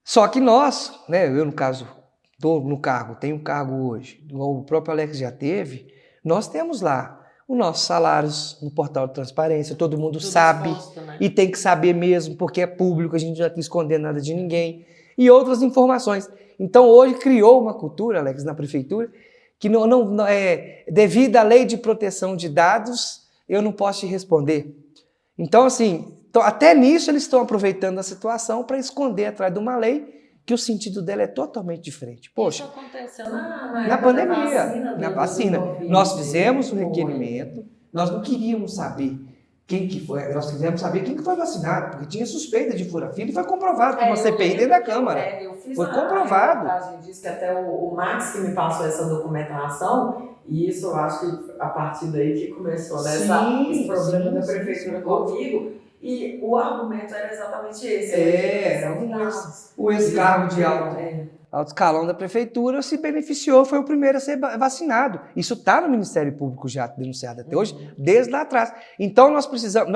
Só que nós, né, eu no caso, estou no cargo, tenho um cargo hoje, o próprio Alex já teve, nós temos lá os nossos salários no portal de transparência, todo mundo sabe, exposto, né? e tem que saber mesmo, porque é público, a gente não está escondendo nada de ninguém, e outras informações. Então hoje criou uma cultura, Alex, na prefeitura, que não é devido à lei de proteção de dados, eu não posso te responder. Então, assim, até nisso eles estão aproveitando a situação para esconder atrás de uma lei que o sentido dela é totalmente diferente. Poxa, isso aconteceu na pandemia, na vacina, nós fizemos o requerimento, nós não queríamos saber quem que foi, nós quisemos saber quem que foi vacinado, porque tinha suspeita de fura-fila e foi comprovado por uma CPI dentro da Câmara. Eu fiz Foi comprovado. A disse que até o Max que me passou essa documentação, e isso eu acho que a partir daí que começou, né? Esse problema da prefeitura comigo. E o argumento era exatamente esse. O ex-cargo de alto escalão da prefeitura se beneficiou, foi o primeiro a ser vacinado. Isso está no Ministério Público já denunciado até hoje, desde lá atrás. Então nós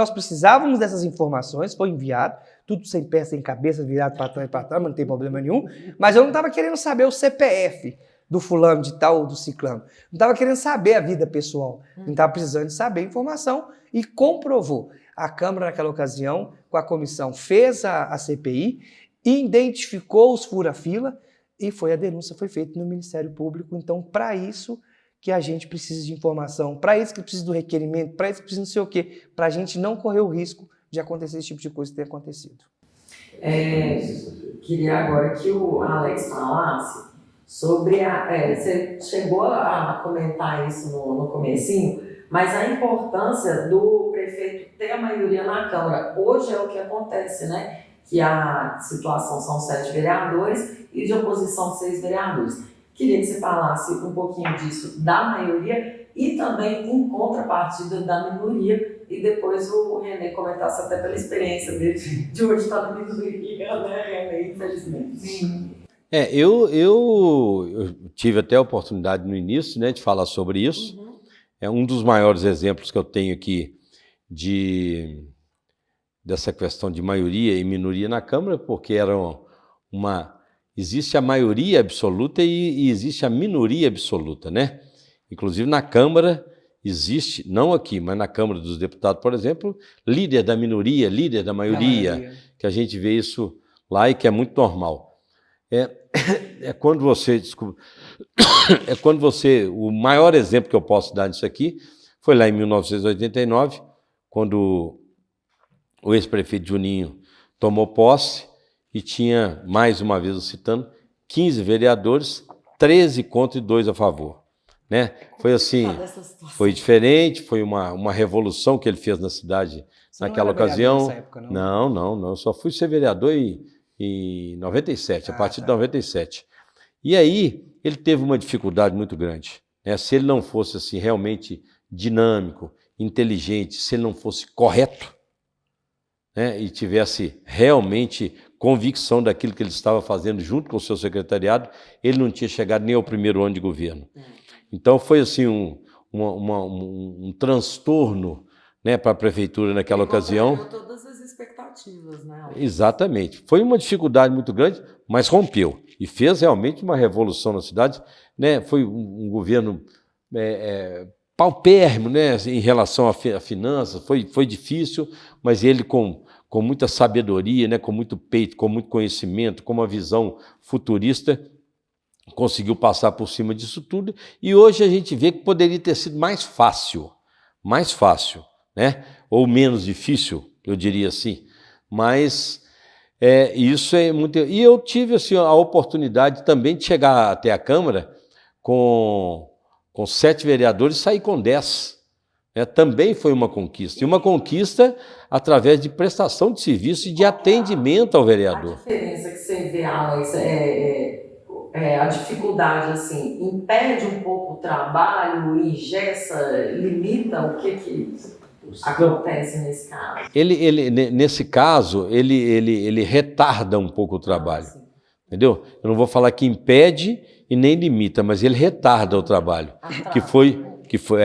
precisávamos dessas informações, foi enviado, tudo sem pé, sem cabeça, virado para trás e para trás, mas não tem problema nenhum. Mas eu não estava querendo saber o CPF do fulano de tal ou do ciclano. Não estava querendo saber a vida pessoal. Não estava precisando de saber a informação e comprovou. A Câmara, naquela ocasião, com a comissão, fez a CPI, identificou os fura-fila e a denúncia foi feita no Ministério Público. Então, para isso que a gente precisa de informação, para isso que precisa do requerimento, para isso que precisa não sei o quê, para a gente não correr o risco de acontecer esse tipo de coisa que tem acontecido. Queria agora que o Alex falasse sobre você chegou a comentar isso no comecinho, mas a importância do prefeito ter a maioria na Câmara. Hoje é o que acontece, né? Que a situação são 7 vereadores e de oposição 6 vereadores. Queria que você falasse um pouquinho disso da maioria e também em contrapartida da minoria, e depois o René comentasse até pela experiência dele de hoje estar na minoria, né, René? Infelizmente. Sim. Eu tive até a oportunidade no início, né, de falar sobre isso. É um dos maiores exemplos que eu tenho aqui dessa questão de maioria e minoria na Câmara, porque existe a maioria absoluta e existe a minoria absoluta, né? Inclusive na Câmara existe, não aqui, mas na Câmara dos Deputados, por exemplo, líder da minoria, líder da maioria, que a gente vê isso lá e que é muito normal. Quando você, o maior exemplo que eu posso dar disso aqui foi lá em 1989, quando o ex-prefeito Juninho tomou posse e tinha, mais uma vez citando, 15 vereadores, 13 contra e 2 a favor. Né? Foi assim, foi diferente, foi uma revolução que ele fez na cidade naquela ocasião. Nessa época, não? Não, eu só fui ser vereador em 97, a partir de 97. E aí ele teve uma dificuldade muito grande. Né? Se ele não fosse assim, realmente dinâmico, inteligente, se ele não fosse correto, né, e tivesse realmente convicção daquilo que ele estava fazendo junto com o seu secretariado, ele não tinha chegado nem ao primeiro ano de governo. Então foi assim um transtorno, né, para a prefeitura naquela ocasião. Todas as expectativas, né? Exatamente. Foi uma dificuldade muito grande, mas rompeu e fez realmente uma revolução na cidade. Né? Foi um governo paupérrimo, né, em relação a finanças, foi difícil, mas ele com muita sabedoria, né, com muito peito, com muito conhecimento, com uma visão futurista, conseguiu passar por cima disso tudo, e hoje a gente vê que poderia ter sido mais fácil, né, ou menos difícil, eu diria assim, mas isso é muito... E eu tive assim, a oportunidade também de chegar até a Câmara com 7 vereadores e sair com 10. Também foi uma conquista. E uma conquista através de prestação de serviço e de atendimento ao vereador. A diferença que você vê, Alex, a dificuldade, assim, impede um pouco o trabalho, engessa, limita o que acontece nesse caso? Nesse caso, ele retarda um pouco o trabalho. Entendeu? Eu não vou falar que impede e nem limita, mas ele retarda o trabalho, que foi Que foi,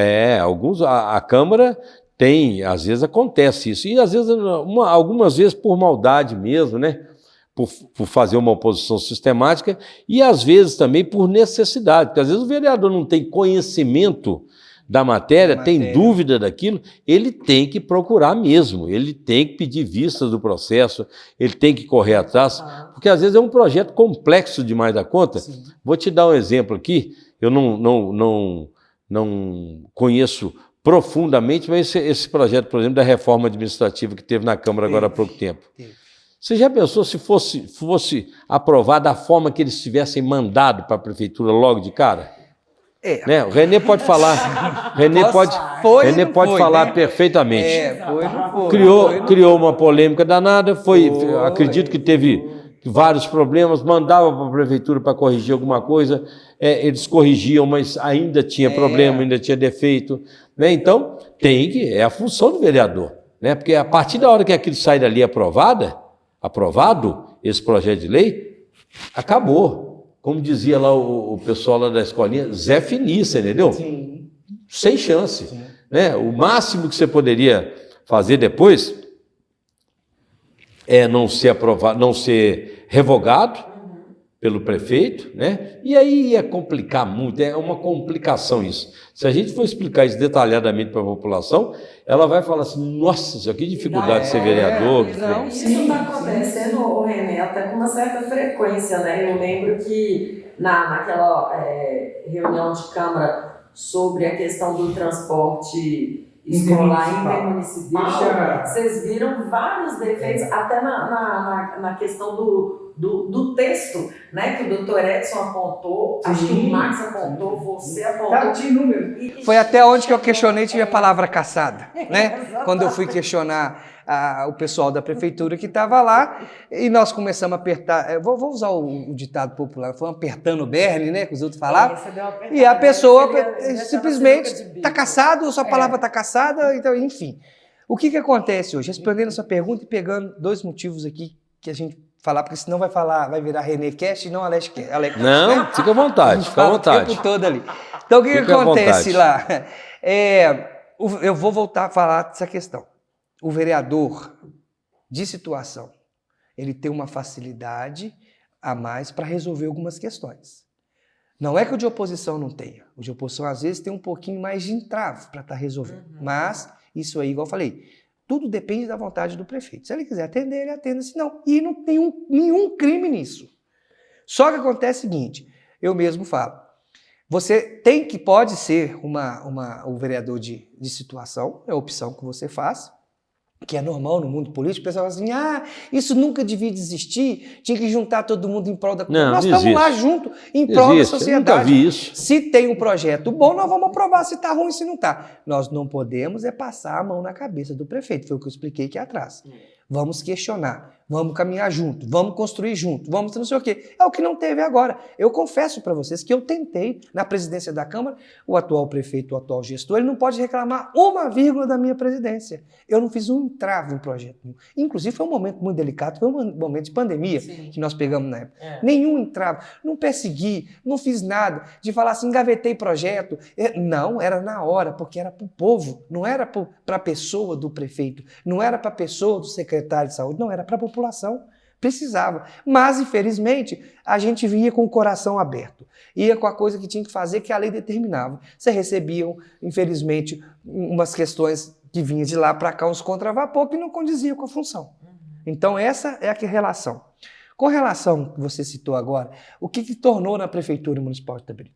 a Câmara tem, às vezes acontece isso, e às vezes, algumas vezes por maldade mesmo, né? Por fazer uma oposição sistemática, e às vezes também por necessidade, porque às vezes o vereador não tem conhecimento da matéria, tem dúvida daquilo, ele tem que procurar mesmo, ele tem que pedir vistas do processo, ele tem que correr atrás, porque às vezes é um projeto complexo demais da conta. Sim. Vou te dar um exemplo aqui, eu não conheço profundamente, mas esse projeto, por exemplo, da reforma administrativa que teve na Câmara agora há pouco tempo. Você já pensou se fosse aprovado da forma que eles tivessem mandado para a Prefeitura logo de cara? Né? O Renê pode falar. Renê pode falar, né? Perfeitamente. Criou uma polêmica danada, acredito que teve vários problemas, mandava para a Prefeitura para corrigir alguma coisa, eles corrigiam, mas ainda tinha problema, ainda tinha defeito. Né? Então, é a função do vereador. Né? Porque a partir da hora que aquilo sai dali aprovado, esse projeto de lei, acabou. Como dizia lá o pessoal lá da escolinha, Zé Finícia, entendeu? Sim. Sem chance. Sim. Né? O máximo que você poderia fazer depois é não ser aprovado, não ser revogado pelo prefeito, né? E aí ia complicar muito, é uma complicação isso. Se a gente for explicar isso detalhadamente para a população, ela vai falar assim, nossa, isso aqui é dificuldade de ser vereador. Não, isso está acontecendo, Renê, até com uma certa frequência, né? Eu lembro que naquela reunião de Câmara sobre a questão do transporte escolar intermunicipal, vocês viram vários defeitos, até na questão do texto, né, que o doutor Edson apontou, acho que o Max apontou, você apontou. Foi até onde que eu questionei, tive a palavra caçada, né? Quando eu fui questionar o pessoal da prefeitura que estava lá, e nós começamos a apertar, vou usar o ditado popular, foi apertando o berne, né, que os outros falavam, e a pessoa simplesmente está caçado, sua palavra está caçada, então, enfim. O que acontece hoje? Respondendo a sua pergunta e pegando dois motivos aqui que a gente falar, porque senão vai virar René Cast e não Alex Cast. Não, né? Fica à vontade, fica à vontade. O tempo todo ali. Então, o que acontece lá? Eu vou voltar a falar dessa questão. O vereador de situação, ele tem uma facilidade a mais para resolver algumas questões. Não é que o de oposição não tenha. O de oposição, às vezes, tem um pouquinho mais de entrave para estar resolvendo. Mas, isso aí, igual eu falei, tudo depende da vontade do prefeito. Se ele quiser atender, ele atende. Se não, e não tem nenhum crime nisso. Só que acontece o seguinte, eu mesmo falo, você pode ser o vereador de situação, é a opção que você faz, que é normal no mundo político, o pessoal fala assim, isso nunca devia existir, tinha que juntar todo mundo em prol da comunidade. Nós estamos lá junto, em prol da sociedade. Eu nunca vi isso. Se tem um projeto bom, nós vamos aprovar se está ruim, se não está. Nós não podemos passar a mão na cabeça do prefeito, foi o que eu expliquei aqui atrás. Vamos questionar, vamos caminhar junto, vamos construir junto, vamos não sei o quê. É o que não teve agora. Eu confesso para vocês que eu tentei, na presidência da Câmara, o atual prefeito, o atual gestor, ele não pode reclamar uma vírgula da minha presidência. Eu não fiz um entrave em projeto nenhum. Inclusive, foi um momento muito delicado, foi um momento de pandemia que nós pegamos na época. Nenhum entrave, não persegui, não fiz nada de falar assim, engavetei projeto. Não, era na hora, porque era para o povo, não era para a pessoa do prefeito, não era para a pessoa do secretário de saúde, não, era para a população. Precisava. Mas, infelizmente, a gente vinha com o coração aberto. Ia com a coisa que tinha que fazer, que a lei determinava. Você recebiam, infelizmente, umas questões que vinham de lá para cá, uns contravapor, que não condiziam com a função. Então, essa é a relação. Com relação que você citou agora, o que tornou na Prefeitura Municipal de Itabira?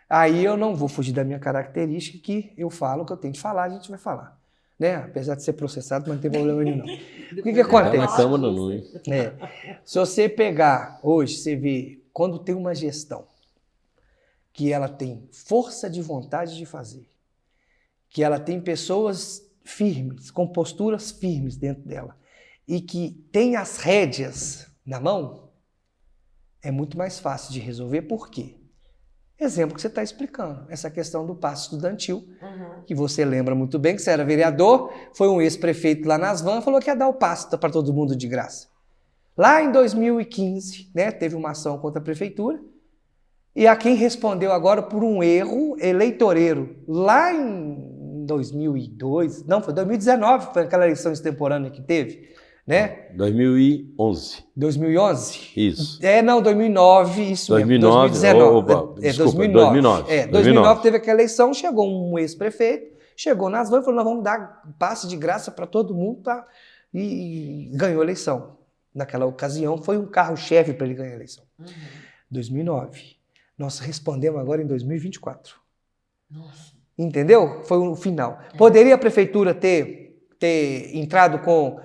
Aí eu não vou fugir da minha característica, que eu falo o que eu tenho de falar, a gente vai falar. Né? Apesar de ser processado, mas não tem problema nenhum, não. O que acontece? Se você pegar hoje, você vê, quando tem uma gestão que ela tem força de vontade de fazer, que ela tem pessoas firmes, com posturas firmes dentro dela, e que tem as rédeas na mão, é muito mais fácil de resolver. Por quê? Exemplo que você está explicando, essa questão do passe estudantil, que você lembra muito bem, que você era vereador, foi um ex-prefeito lá nas Vans, falou que ia dar o passe para todo mundo de graça. Lá em 2015, né, teve uma ação contra a prefeitura, e a quem respondeu agora por um erro eleitoreiro. Lá em 2002, não, foi 2019, foi aquela eleição extemporânea que teve, né? 2011. 2011? Isso. Não, 2009, isso 2009, mesmo, 2019. Desculpa, 2009. 2009 teve aquela eleição, chegou um ex-prefeito, chegou nas vans e falou, nós vamos dar passe de graça para todo mundo, tá? E ganhou a eleição. Naquela ocasião, foi um carro-chefe para ele ganhar a eleição. 2009. Nós respondemos agora em 2024. Nossa. Entendeu? Foi o final. Poderia a prefeitura ter entrado com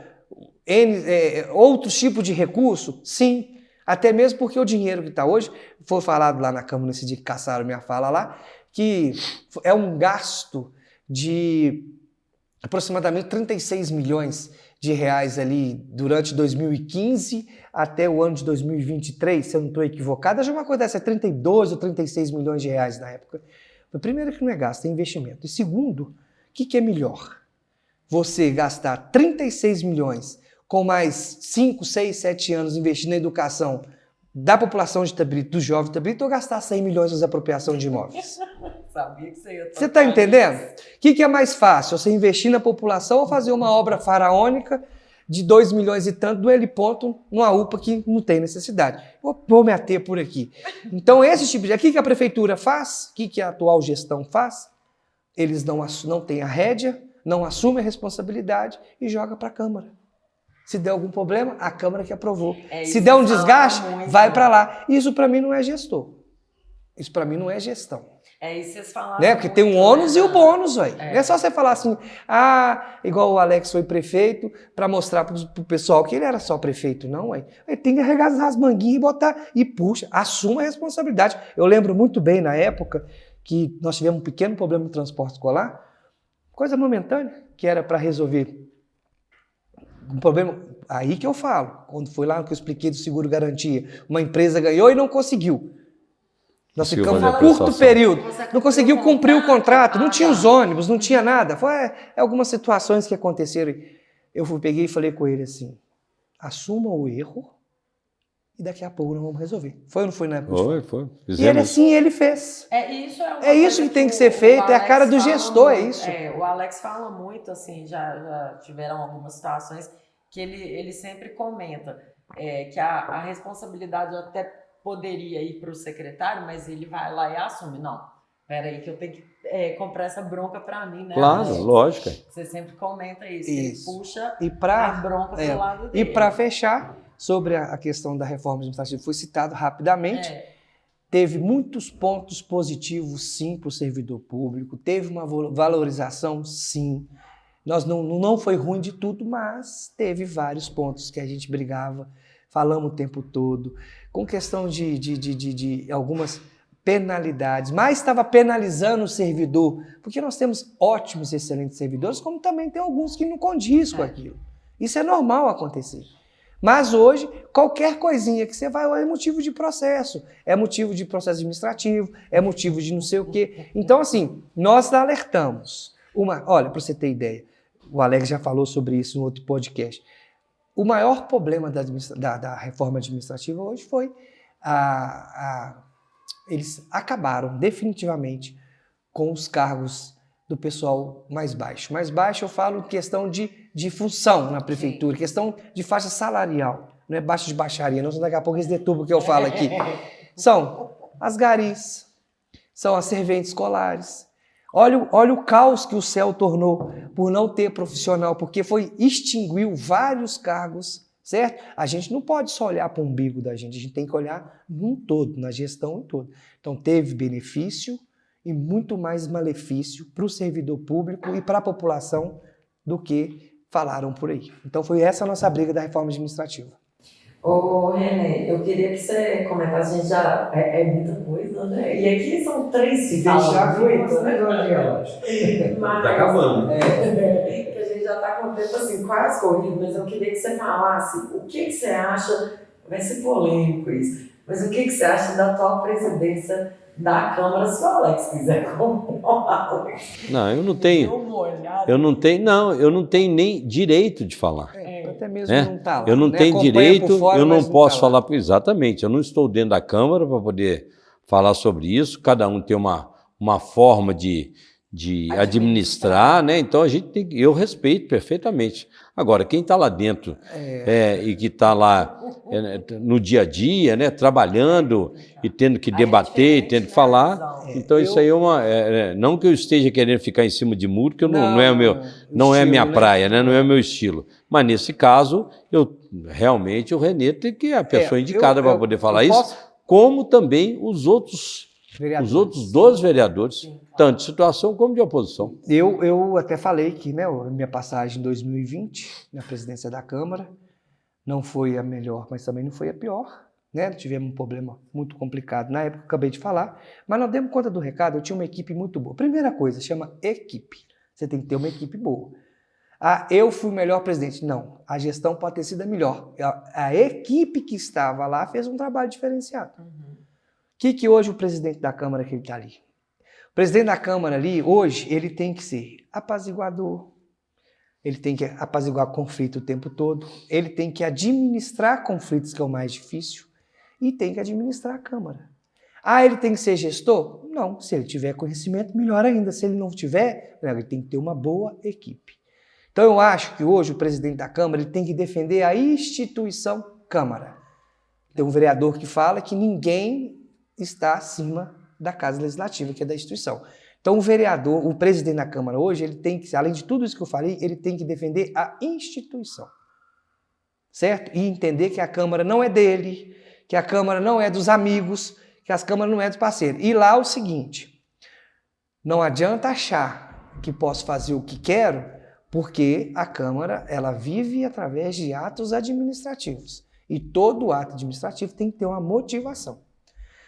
outros tipos de recurso? Sim. Até mesmo porque o dinheiro que está hoje, foi falado lá na Câmara nesse dia que caçaram minha fala lá, que é um gasto de aproximadamente 36 milhões de reais ali durante 2015 até o ano de 2023, se eu não estou equivocado, já uma coisa dessa, é 32 ou 36 milhões de reais na época. Primeiro que não é gasto, é investimento. E segundo, o que é melhor? Você gastar 36 milhões com mais 5, 6, 7 anos investindo na educação da população de Itabrito, do jovem de Itabrito, ou gastar 100 milhões nas apropriação de imóveis? Sabia que você ia. Você está entendendo? O que é mais fácil? Você investir na população ou fazer uma obra faraônica de 2 milhões e tanto do heliponto numa UPA que não tem necessidade? Vou me ater por aqui. Então, esse tipo de... O que a prefeitura faz? O que a atual gestão faz? Eles não têm a rédea, não assumem a responsabilidade e joga para a Câmara. Se der algum problema, a Câmara que aprovou. Se der um desgaste, vai para lá. Isso para mim não é gestor. Isso para mim não é gestão. É isso que vocês falaram. Né? Porque tem um ônus e o bônus, velho. Não é só você falar assim, igual o Alex foi prefeito, para mostrar pro pessoal que ele era só prefeito, não, ué. Ele tem que arregaçar as manguinhas e botar, e puxa, assuma a responsabilidade. Eu lembro muito bem na época que nós tivemos um pequeno problema no transporte escolar, coisa momentânea, que era para resolver um problema. Aí que eu falo, quando foi lá que eu expliquei do seguro garantia, uma empresa ganhou e não conseguiu. Nós ficamos um curto período, não conseguiu cumprir o contrato, não tinha os ônibus, não tinha nada. Foi algumas situações que aconteceram. Eu peguei e falei com ele assim, assuma o erro e daqui a pouco nós vamos resolver. Foi ou não foi na época? Foi. E ele assim, ele fez. É isso que tem que ser feito, é a cara do gestor, é isso. O Alex fala muito, assim, já tiveram algumas situações que ele sempre comenta que a responsabilidade até poderia ir para o secretário, mas ele vai lá e assume. Não, peraí que eu tenho que comprar essa bronca para mim, né? Claro, lógico. Você sempre comenta isso. Ele puxa a bronca pro lado dele. E para fechar, sobre a questão da reforma administrativa, foi citado rapidamente, teve muitos pontos positivos, sim, para o servidor público, teve uma valorização, sim. Não foi ruim de tudo, mas teve vários pontos que a gente brigava, falamos o tempo todo, com questão de algumas penalidades, mas estava penalizando o servidor, porque nós temos ótimos, excelentes servidores, como também tem alguns que não condiz com aquilo. Isso é normal acontecer. Mas hoje, qualquer coisinha que você vai, é motivo de processo administrativo, é motivo de não sei o quê. Então, assim, nós alertamos. Olha, para você ter ideia, o Alex já falou sobre isso em outro podcast. O maior problema da reforma administrativa hoje foi eles acabaram definitivamente com os cargos do pessoal mais baixo. Mais baixo eu falo questão de função na prefeitura, questão de faixa salarial. Não é baixo de baixaria, não, daqui a pouco eles detubam o que eu falo aqui. São as garis, são as serventes escolares. Olha o caos que o céu tornou por não ter profissional, porque extinguiu vários cargos, certo? A gente não pode só olhar para o umbigo da gente, a gente tem que olhar num todo, na gestão em todo. Então teve benefício e muito mais malefício para o servidor público e para a população do que falaram por aí. Então foi essa a nossa briga da reforma administrativa. Ô, René, eu queria que você comentasse, a gente já é muita coisa, né? E aqui são 3 que falam muito, né? Tá acabando. Que a gente já tá com o tempo assim, quase corrido, mas eu queria que você falasse o que você acha, vai ser polêmico isso, mas o que você acha da atual presidência da Câmara, se o Alex quiser comprar. Não, eu não tenho nem direito de falar. Até mesmo não tá lá. Eu não tenho direito, eu não posso falar. Exatamente, eu não estou dentro da Câmara para poder falar sobre isso, cada um tem uma forma de administrar, né? Então eu respeito perfeitamente. Agora, quem está lá dentro e que está lá no dia a dia, né, trabalhando e tendo que debater, e tendo que falar, então isso aí não que eu esteja querendo ficar em cima de muro, que não é minha praia, né? Não é meu estilo. Mas nesse caso, realmente o Renê tem que a pessoa indicada para poder falar isso, como também os outros 12 vereadores, tanto de situação como de oposição. Eu até falei que, né, minha passagem em 2020 na presidência da Câmara não foi a melhor, mas também não foi a pior. Né? Tivemos um problema muito complicado na época, acabei de falar, mas nós demos conta do recado, eu tinha uma equipe muito boa. Primeira coisa, chama equipe. Você tem que ter uma equipe boa. Eu fui o melhor presidente. Não, a gestão pode ter sido a melhor. A equipe que estava lá fez um trabalho diferenciado. O que hoje o presidente da Câmara que ele está ali? O presidente da Câmara ali, hoje, ele tem que ser apaziguador, ele tem que apaziguar conflito o tempo todo, ele tem que administrar conflitos, que é o mais difícil, e tem que administrar a Câmara. Ele tem que ser gestor? Não, se ele tiver conhecimento, melhor ainda. Se ele não tiver, ele tem que ter uma boa equipe. Então eu acho que hoje o presidente da Câmara ele tem que defender a instituição Câmara. Tem um vereador que fala que ninguém está acima da Casa Legislativa, que é da instituição. Então o vereador, o presidente da Câmara hoje, ele tem que, além de tudo isso que eu falei, ele tem que defender a instituição. Certo? E entender que a Câmara não é dele, que a Câmara não é dos amigos, que as câmaras não é dos parceiros. E lá é o seguinte, não adianta achar que posso fazer o que quero, porque a Câmara ela vive através de atos administrativos. E todo ato administrativo tem que ter uma motivação.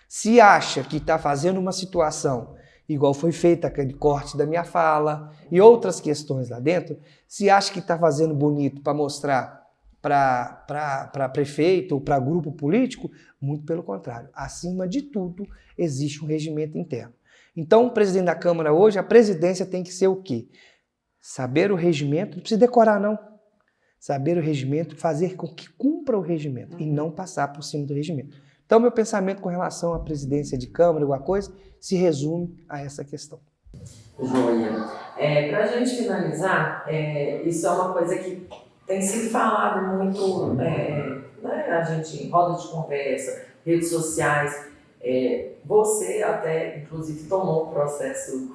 Se acha que está fazendo uma situação, igual foi feita aquele corte da minha fala e outras questões lá dentro, se acha que está fazendo bonito para mostrar para prefeito ou para grupo político, muito pelo contrário. Acima de tudo, existe um regimento interno. Então, o presidente da Câmara hoje, a presidência tem que ser o quê? Saber o regimento, não precisa decorar não. Saber o regimento, fazer com que cumpra o regimento e não passar por cima do regimento. Então, meu pensamento com relação à presidência de Câmara, alguma coisa, se resume a essa questão. Joia. Para a gente finalizar, isso é uma coisa que tem sido falado muito, né, a gente em roda de conversa, redes sociais. Você até, inclusive, tomou o processo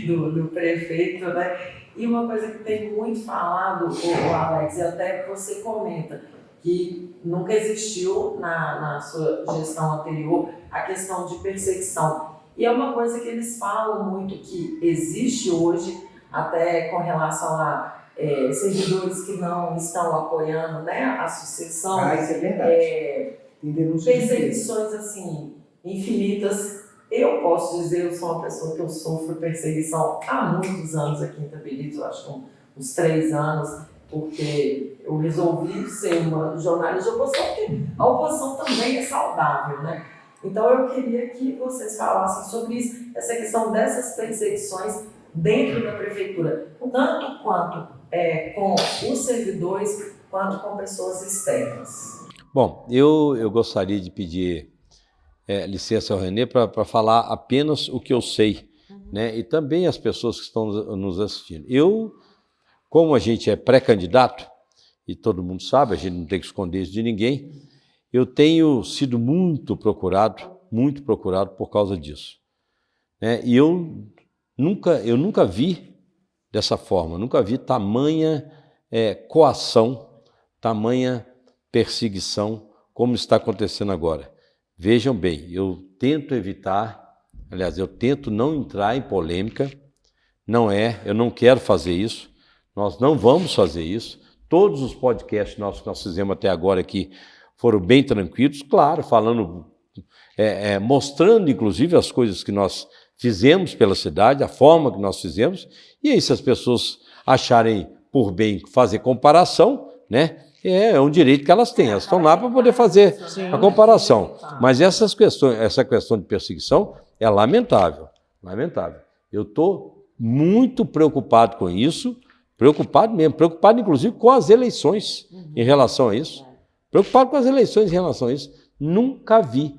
do prefeito, né? E uma coisa que tem muito falado, o Alex, e até que você comenta, que nunca existiu na sua gestão anterior a questão de perseguição. E é uma coisa que eles falam muito que existe hoje, até com relação a servidores que não estão apoiando, né, a sucessão. Isso é verdade. Perseguições assim, infinitas. Eu posso dizer, eu sou uma pessoa que eu sofro perseguição há muitos anos aqui em Itabirito, acho que uns 3 anos, porque eu resolvi ser uma jornalista de oposição, porque a oposição também é saudável, né? Então eu queria que vocês falassem sobre isso, essa questão dessas perseguições dentro da prefeitura, tanto quanto com os servidores, quanto com pessoas externas. Bom, eu gostaria de pedir licença ao Renê para falar apenas o que eu sei, né? E também as pessoas que estão nos assistindo. Como a gente é pré-candidato, e todo mundo sabe, a gente não tem que esconder isso de ninguém, eu tenho sido muito procurado por causa disso. Né? E eu nunca vi dessa forma, nunca vi tamanha coação, tamanha perseguição como está acontecendo agora. Vejam bem, eu tento evitar, aliás, eu tento não entrar em polêmica, eu não quero fazer isso, nós não vamos fazer isso. Todos os podcasts que nós fizemos até agora aqui foram bem tranquilos, claro, falando, mostrando inclusive as coisas que nós fizemos pela cidade, a forma que nós fizemos, e aí se as pessoas acharem por bem fazer comparação, né? É um direito que elas têm, elas estão lá para poder fazer a comparação. Mas essa questão de perseguição é lamentável, lamentável. Eu estou muito preocupado com isso, preocupado mesmo, preocupado inclusive com as eleições em relação a isso. Preocupado com as eleições em relação a isso. Nunca vi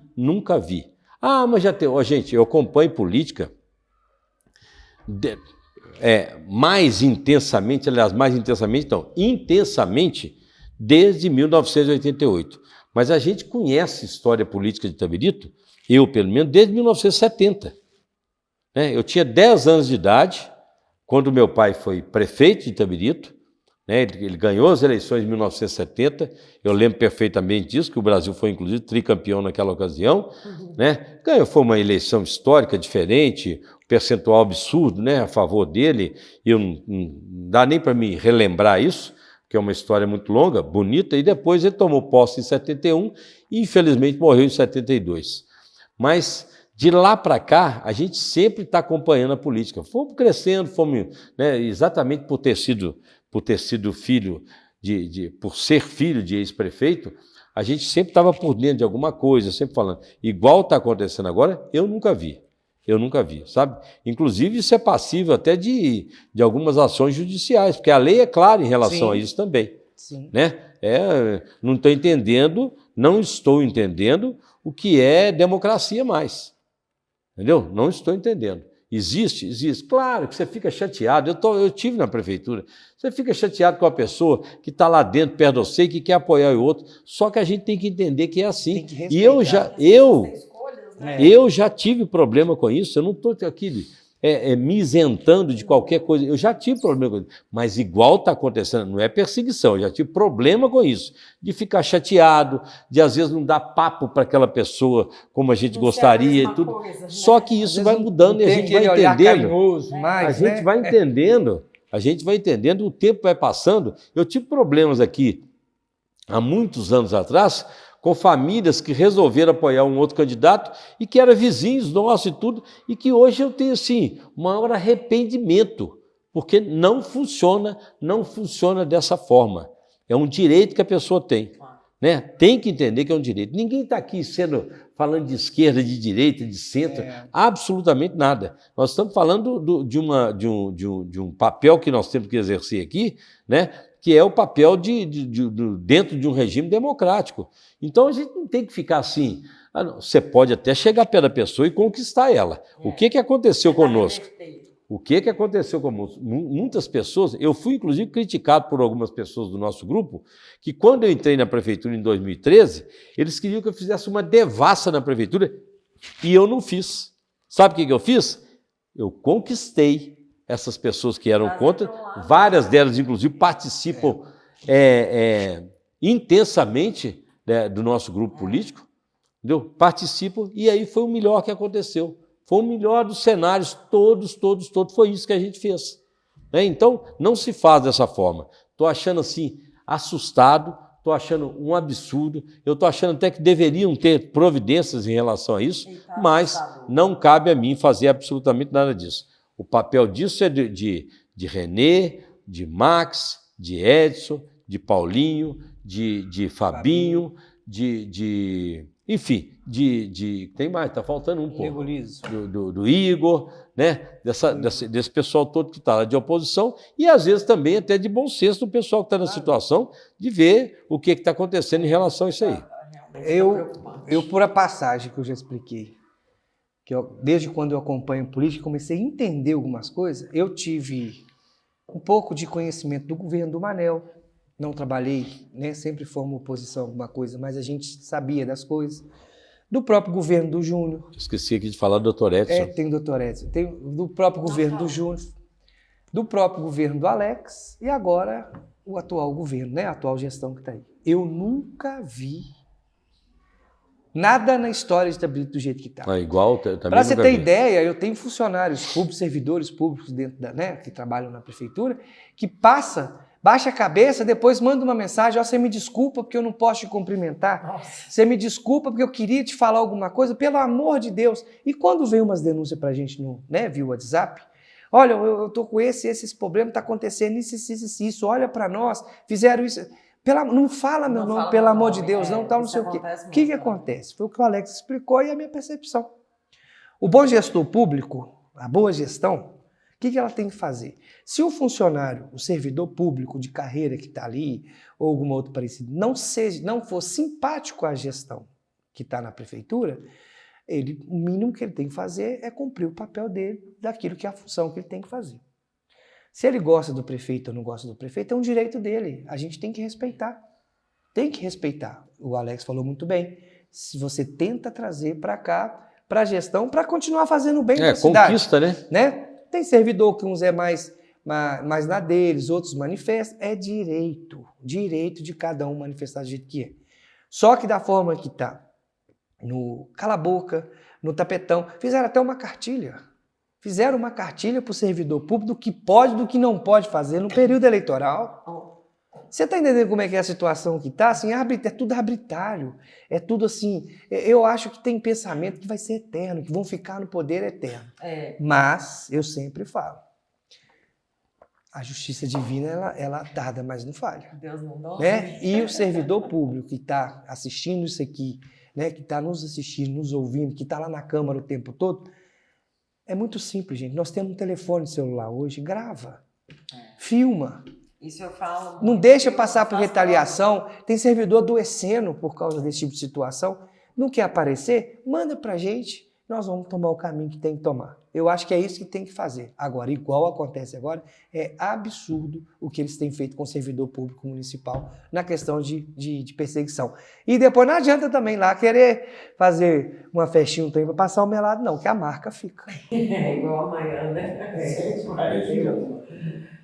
Ah, mas já tem... Ó, gente, eu acompanho política mais intensamente, aliás, mais intensamente, não, intensamente, desde 1988. Mas a gente conhece a história política de Itabirito, eu pelo menos, desde 1970. Né? Eu tinha 10 anos de idade, quando meu pai foi prefeito de Itabirito, né? Ele ganhou as eleições em 1970, eu lembro perfeitamente disso, que o Brasil foi inclusive tricampeão naquela ocasião. Né? Ganhou, foi uma eleição histórica diferente, percentual absurdo, né, a favor dele, e não dá nem para me relembrar isso, que é uma história muito longa, bonita, e depois ele tomou posse em 71 e infelizmente morreu em 72. Mas de lá para cá, a gente sempre está acompanhando a política. Fomos crescendo, né, exatamente por ter sido filho, por ser filho de ex-prefeito, a gente sempre estava por dentro de alguma coisa, sempre falando. Igual está acontecendo agora, eu nunca vi. Eu nunca vi, sabe? Inclusive, isso é passível até de algumas ações judiciais, porque a lei é clara em relação a isso também. Sim. Né? Não estou entendendo o que é democracia mais. Entendeu? Não estou entendendo. Existe. Claro que você fica chateado. Eu tive na prefeitura. Você fica chateado com a pessoa que está lá dentro, perto de você, que quer apoiar o outro. Só que a gente tem que entender que é assim. E eu já tive problema com isso. Eu não estou aqui me isentando de qualquer coisa. Eu já tive problema com isso. Mas igual está acontecendo, não é perseguição. Eu já tive problema com isso. De ficar chateado, de às vezes não dar papo para aquela pessoa como a gente gostaria e tudo. Coisa, né? Só que isso vai mudando e a gente vai entendendo. A gente vai entendendo, o tempo vai passando. Eu tive problemas aqui há muitos anos atrás, com famílias que resolveram apoiar um outro candidato e que eram vizinhos nossos e tudo, e que hoje eu tenho, assim, um maior arrependimento, porque não funciona dessa forma. É um direito que a pessoa tem. Né? Tem que entender que é um direito. Ninguém está aqui falando de esquerda, de direita, de centro, absolutamente nada. Nós estamos falando de um papel que nós temos que exercer aqui, né? Que é o papel dentro de um regime democrático. Então a gente não tem que ficar assim. Você pode até chegar perto da pessoa e conquistar ela. O que aconteceu conosco? O que aconteceu com muitas pessoas? Eu fui, inclusive, criticado por algumas pessoas do nosso grupo, que quando eu entrei na prefeitura em 2013, eles queriam que eu fizesse uma devassa na prefeitura e eu não fiz. Sabe o que eu fiz? Eu conquistei essas pessoas que eram contra, várias delas, inclusive, participam intensamente, né, do nosso grupo político, entendeu? Participam, e aí foi o melhor que aconteceu. Foi o melhor dos cenários, todos, foi isso que a gente fez. Né? Então, não se faz dessa forma. Estou achando assim, assustado, estou achando um absurdo, eu estou achando até que deveriam ter providências em relação a isso, mas não cabe a mim fazer absolutamente nada disso. O papel disso é de Renê, de Max, de Edson, de Paulinho, de Fabinho, enfim, tem mais, está faltando um pouco. Do Igor, né? Desse pessoal todo que está lá de oposição, e às vezes também até de bom senso do pessoal que está na situação de ver o que está acontecendo em relação a isso aí. Eu por a passagem que eu já expliquei, desde quando eu acompanho política, comecei a entender algumas coisas. Eu tive um pouco de conhecimento do governo do Manel, não trabalhei, né, sempre fomos oposição a alguma coisa, mas a gente sabia das coisas. Do próprio governo do Júnior. Esqueci aqui de falar do doutor Edson. Tem o doutor Edson. Tem do próprio governo do Júnior, do próprio governo do Alex e agora o atual governo, né, a atual gestão que está aí. Eu nunca vi nada na história de Itabirito do jeito que está. Para você ter ideia, eu tenho funcionários públicos, servidores públicos dentro que trabalham na prefeitura, que baixa a cabeça, depois manda uma mensagem, você me desculpa porque eu não posso te cumprimentar, você me desculpa porque eu queria te falar alguma coisa, pelo amor de Deus. E quando vem umas denúncias pra gente via WhatsApp, olha, eu tô com esse problema, tá acontecendo isso, olha para nós, fizeram isso. Não fala meu nome, pelo amor de Deus, não sei o quê. O que acontece? Foi o que o Alex explicou e a minha percepção. O bom gestor público, a boa gestão, o que ela tem que fazer? Se o funcionário, o servidor público de carreira que está ali, ou alguma outra parecida, não for simpático à gestão que está na prefeitura, o mínimo que ele tem que fazer é cumprir o papel dele, daquilo que é a função que ele tem que fazer. Se ele gosta do prefeito ou não gosta do prefeito, é um direito dele. A gente tem que respeitar. Tem que respeitar. O Alex falou muito bem. Se você tenta trazer para cá, para a gestão, para continuar fazendo bem para a cidade. Conquista, né? Tem servidor que uns é mais na deles, outros manifestam. É direito de cada um manifestar do jeito que é. Só que da forma que está, no cala-boca, no tapetão, fizeram até uma cartilha. Fizeram uma cartilha para o servidor público do que pode e do que não pode fazer no período eleitoral. Você está entendendo como é que é a situação que está? Assim, é tudo arbitrário, é tudo assim. Eu acho que tem pensamento que vai ser eterno, que vão ficar no poder eterno. Mas, eu sempre falo, a justiça divina, ela tarda, mas não falha. Deus não dá. E o servidor público que está assistindo isso aqui, que está nos assistindo, nos ouvindo, que está lá na Câmara o tempo todo, é muito simples, gente. Nós temos um telefone celular hoje, grava, filma. Isso eu falo. Não deixa passar por retaliação. Tem servidor adoecendo por causa desse tipo de situação. Não quer aparecer? Manda pra gente. Nós vamos tomar o caminho que tem que tomar. Eu acho que é isso que tem que fazer. Agora, igual acontece agora, é absurdo o que eles têm feito com o servidor público municipal na questão de perseguição. E depois não adianta também lá querer fazer uma festinha para passar o melado, não, que a marca fica. É igual amanhã, né?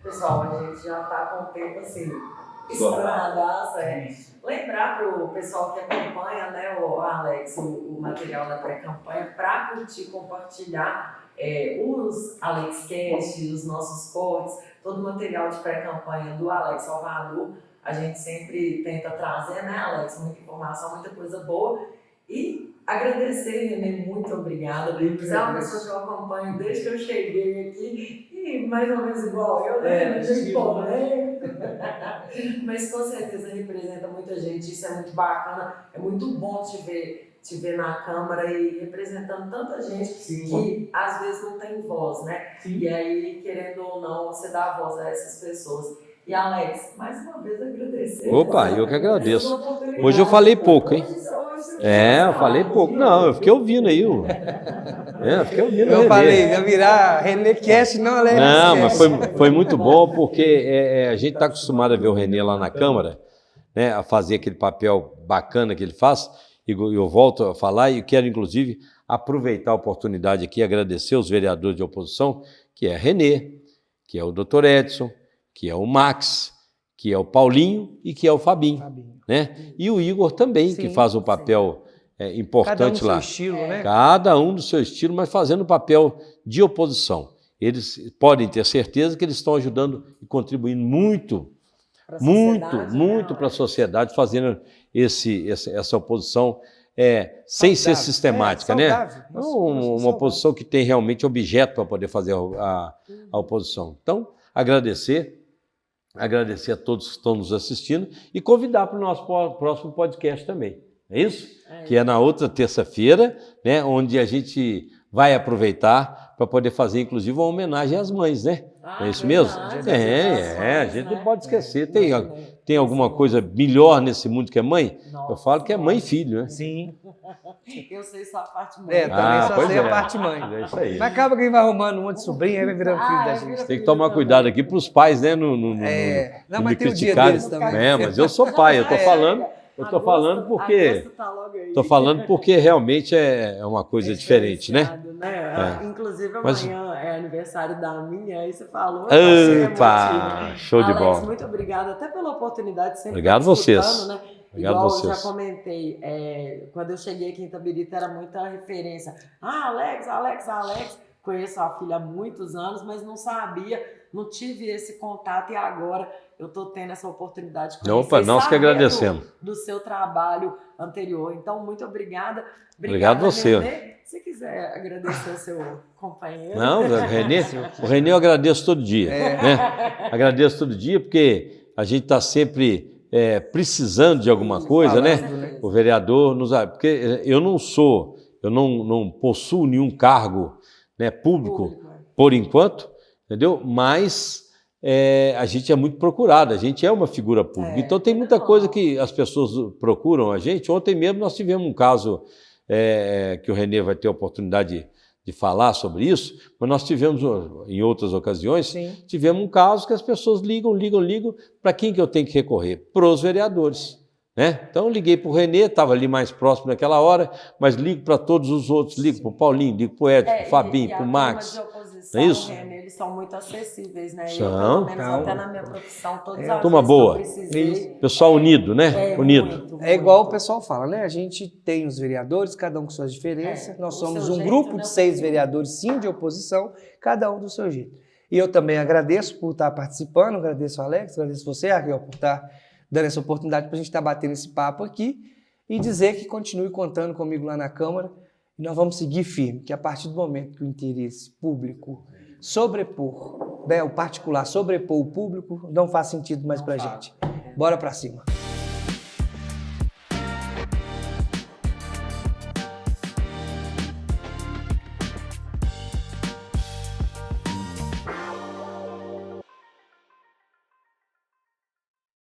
Pessoal, a gente já está com o tempo assim, estouradaço. Lembrar para o pessoal que acompanha, né, o Alex, o material da pré-campanha, para curtir, compartilhar os AlexCast, os nossos cortes, todo o material de pré-campanha do Alex Salvador. A gente sempre tenta trazer, né, Alex, muita informação, muita coisa boa. E agradecer, Renê, muito obrigada. Você é uma pessoa que eu acompanho desde que eu cheguei aqui, e mais ou menos igual eu, né? Mas com certeza representa muita gente, isso é muito bacana, é muito bom te ver na Câmara e representando tanta gente que às vezes não tem voz, né? Sim. E aí, querendo ou não, você dá voz a essas pessoas. E Alex, mais uma vez agradecer. Opa, eu que agradeço. Hoje eu falei pouco, hein? Eu falei pouco. Não, eu fiquei ouvindo aí. Fiquei ouvindo. Eu falei, ia virar Renê Cast, não Alex. Não, mas foi muito bom, porque a gente está acostumado a ver o Renê lá na Câmara, né, a fazer aquele papel bacana que ele faz, e eu volto a falar, e quero, inclusive, aproveitar a oportunidade aqui e agradecer os vereadores de oposição, que é a Renê, que é o Dr. Edson, que é o Max, que é o Paulinho e que é o Fabinho. Né? E o Igor também, que faz um papel importante lá. Cada um do seu estilo, né? Cada um do seu estilo, mas fazendo o papel de oposição. Eles podem ter certeza que eles estão ajudando e contribuindo muito para a sociedade, fazendo essa oposição sem ser sistemática, né? Uma oposição que tem realmente objeto para poder fazer a oposição. Então, agradecer a todos que estão nos assistindo e convidar para o nosso próximo podcast também. É isso? Que é na outra terça-feira, né, onde a gente vai aproveitar para poder fazer, inclusive, uma homenagem às mães, né? É isso mesmo? A gente não pode esquecer. Tem alguma coisa melhor nesse mundo que é mãe? Eu falo que é mãe e filho, né? Sim. Eu sei só a parte mãe. Também só sei a parte mãe. É isso aí. Mas acaba que vai arrumando um monte de sobrinho, aí vai virando filho da gente. Tem que tomar cuidado aqui para os pais, né? Não mas tem o dia deles também. Mas eu sou pai, eu estou falando porque realmente é uma coisa diferente, né? Inclusive amanhã é aniversário da minha, aí você falou. Opa, show de bola. Muito obrigada até pela oportunidade de sempre estar vocês. Né? Obrigado Igual vocês. Eu já comentei, quando eu cheguei aqui em Itabirito era muita referência. Alex. Conheço a filha há muitos anos, mas não sabia, não tive esse contato e agora eu estou tendo essa oportunidade de conhecer. Nós que agradecemos. Do seu trabalho anterior. Então, muito obrigada. Obrigado você. Renê. Se quiser agradecer o seu companheiro. Não, o Renê eu agradeço todo dia. Né? Agradeço todo dia porque a gente está sempre precisando de alguma coisa, né? O vereador porque eu não possuo nenhum cargo, né, público por enquanto, entendeu? Mas a gente é muito procurado, a gente é uma figura pública. Então tem muita coisa que as pessoas procuram a gente. Ontem mesmo nós tivemos um caso que o Renê vai ter a oportunidade de falar sobre isso, mas nós tivemos, em outras ocasiões, Sim. tivemos um caso que as pessoas ligam, para quem que eu tenho que recorrer? Para os vereadores. Né? Então eu liguei para o Renê, estava ali mais próximo naquela hora, mas ligo para todos os outros, ligo para o Paulinho, ligo para o Edson, para o Fabinho, para o Max. Não é isso? Renê, eles são muito acessíveis, né? São. Eu, pelo menos até na minha profissão, todos os Turma boa. precisei. Pessoal unido, né? Unido. É igual o pessoal fala, né? A gente tem os vereadores, cada um com suas diferenças. Nós somos um grupo de 6 vereadores, sim, de oposição, cada um do seu jeito. E eu também agradeço por estar participando, agradeço ao Alex, agradeço você, Raquel, por estar dando essa oportunidade para a gente estar batendo esse papo aqui e dizer que continue contando comigo lá na Câmara e nós vamos seguir firme, que a partir do momento que o interesse público sobrepor, né, o particular sobrepor o público, não faz sentido mais para a gente. Bora para cima.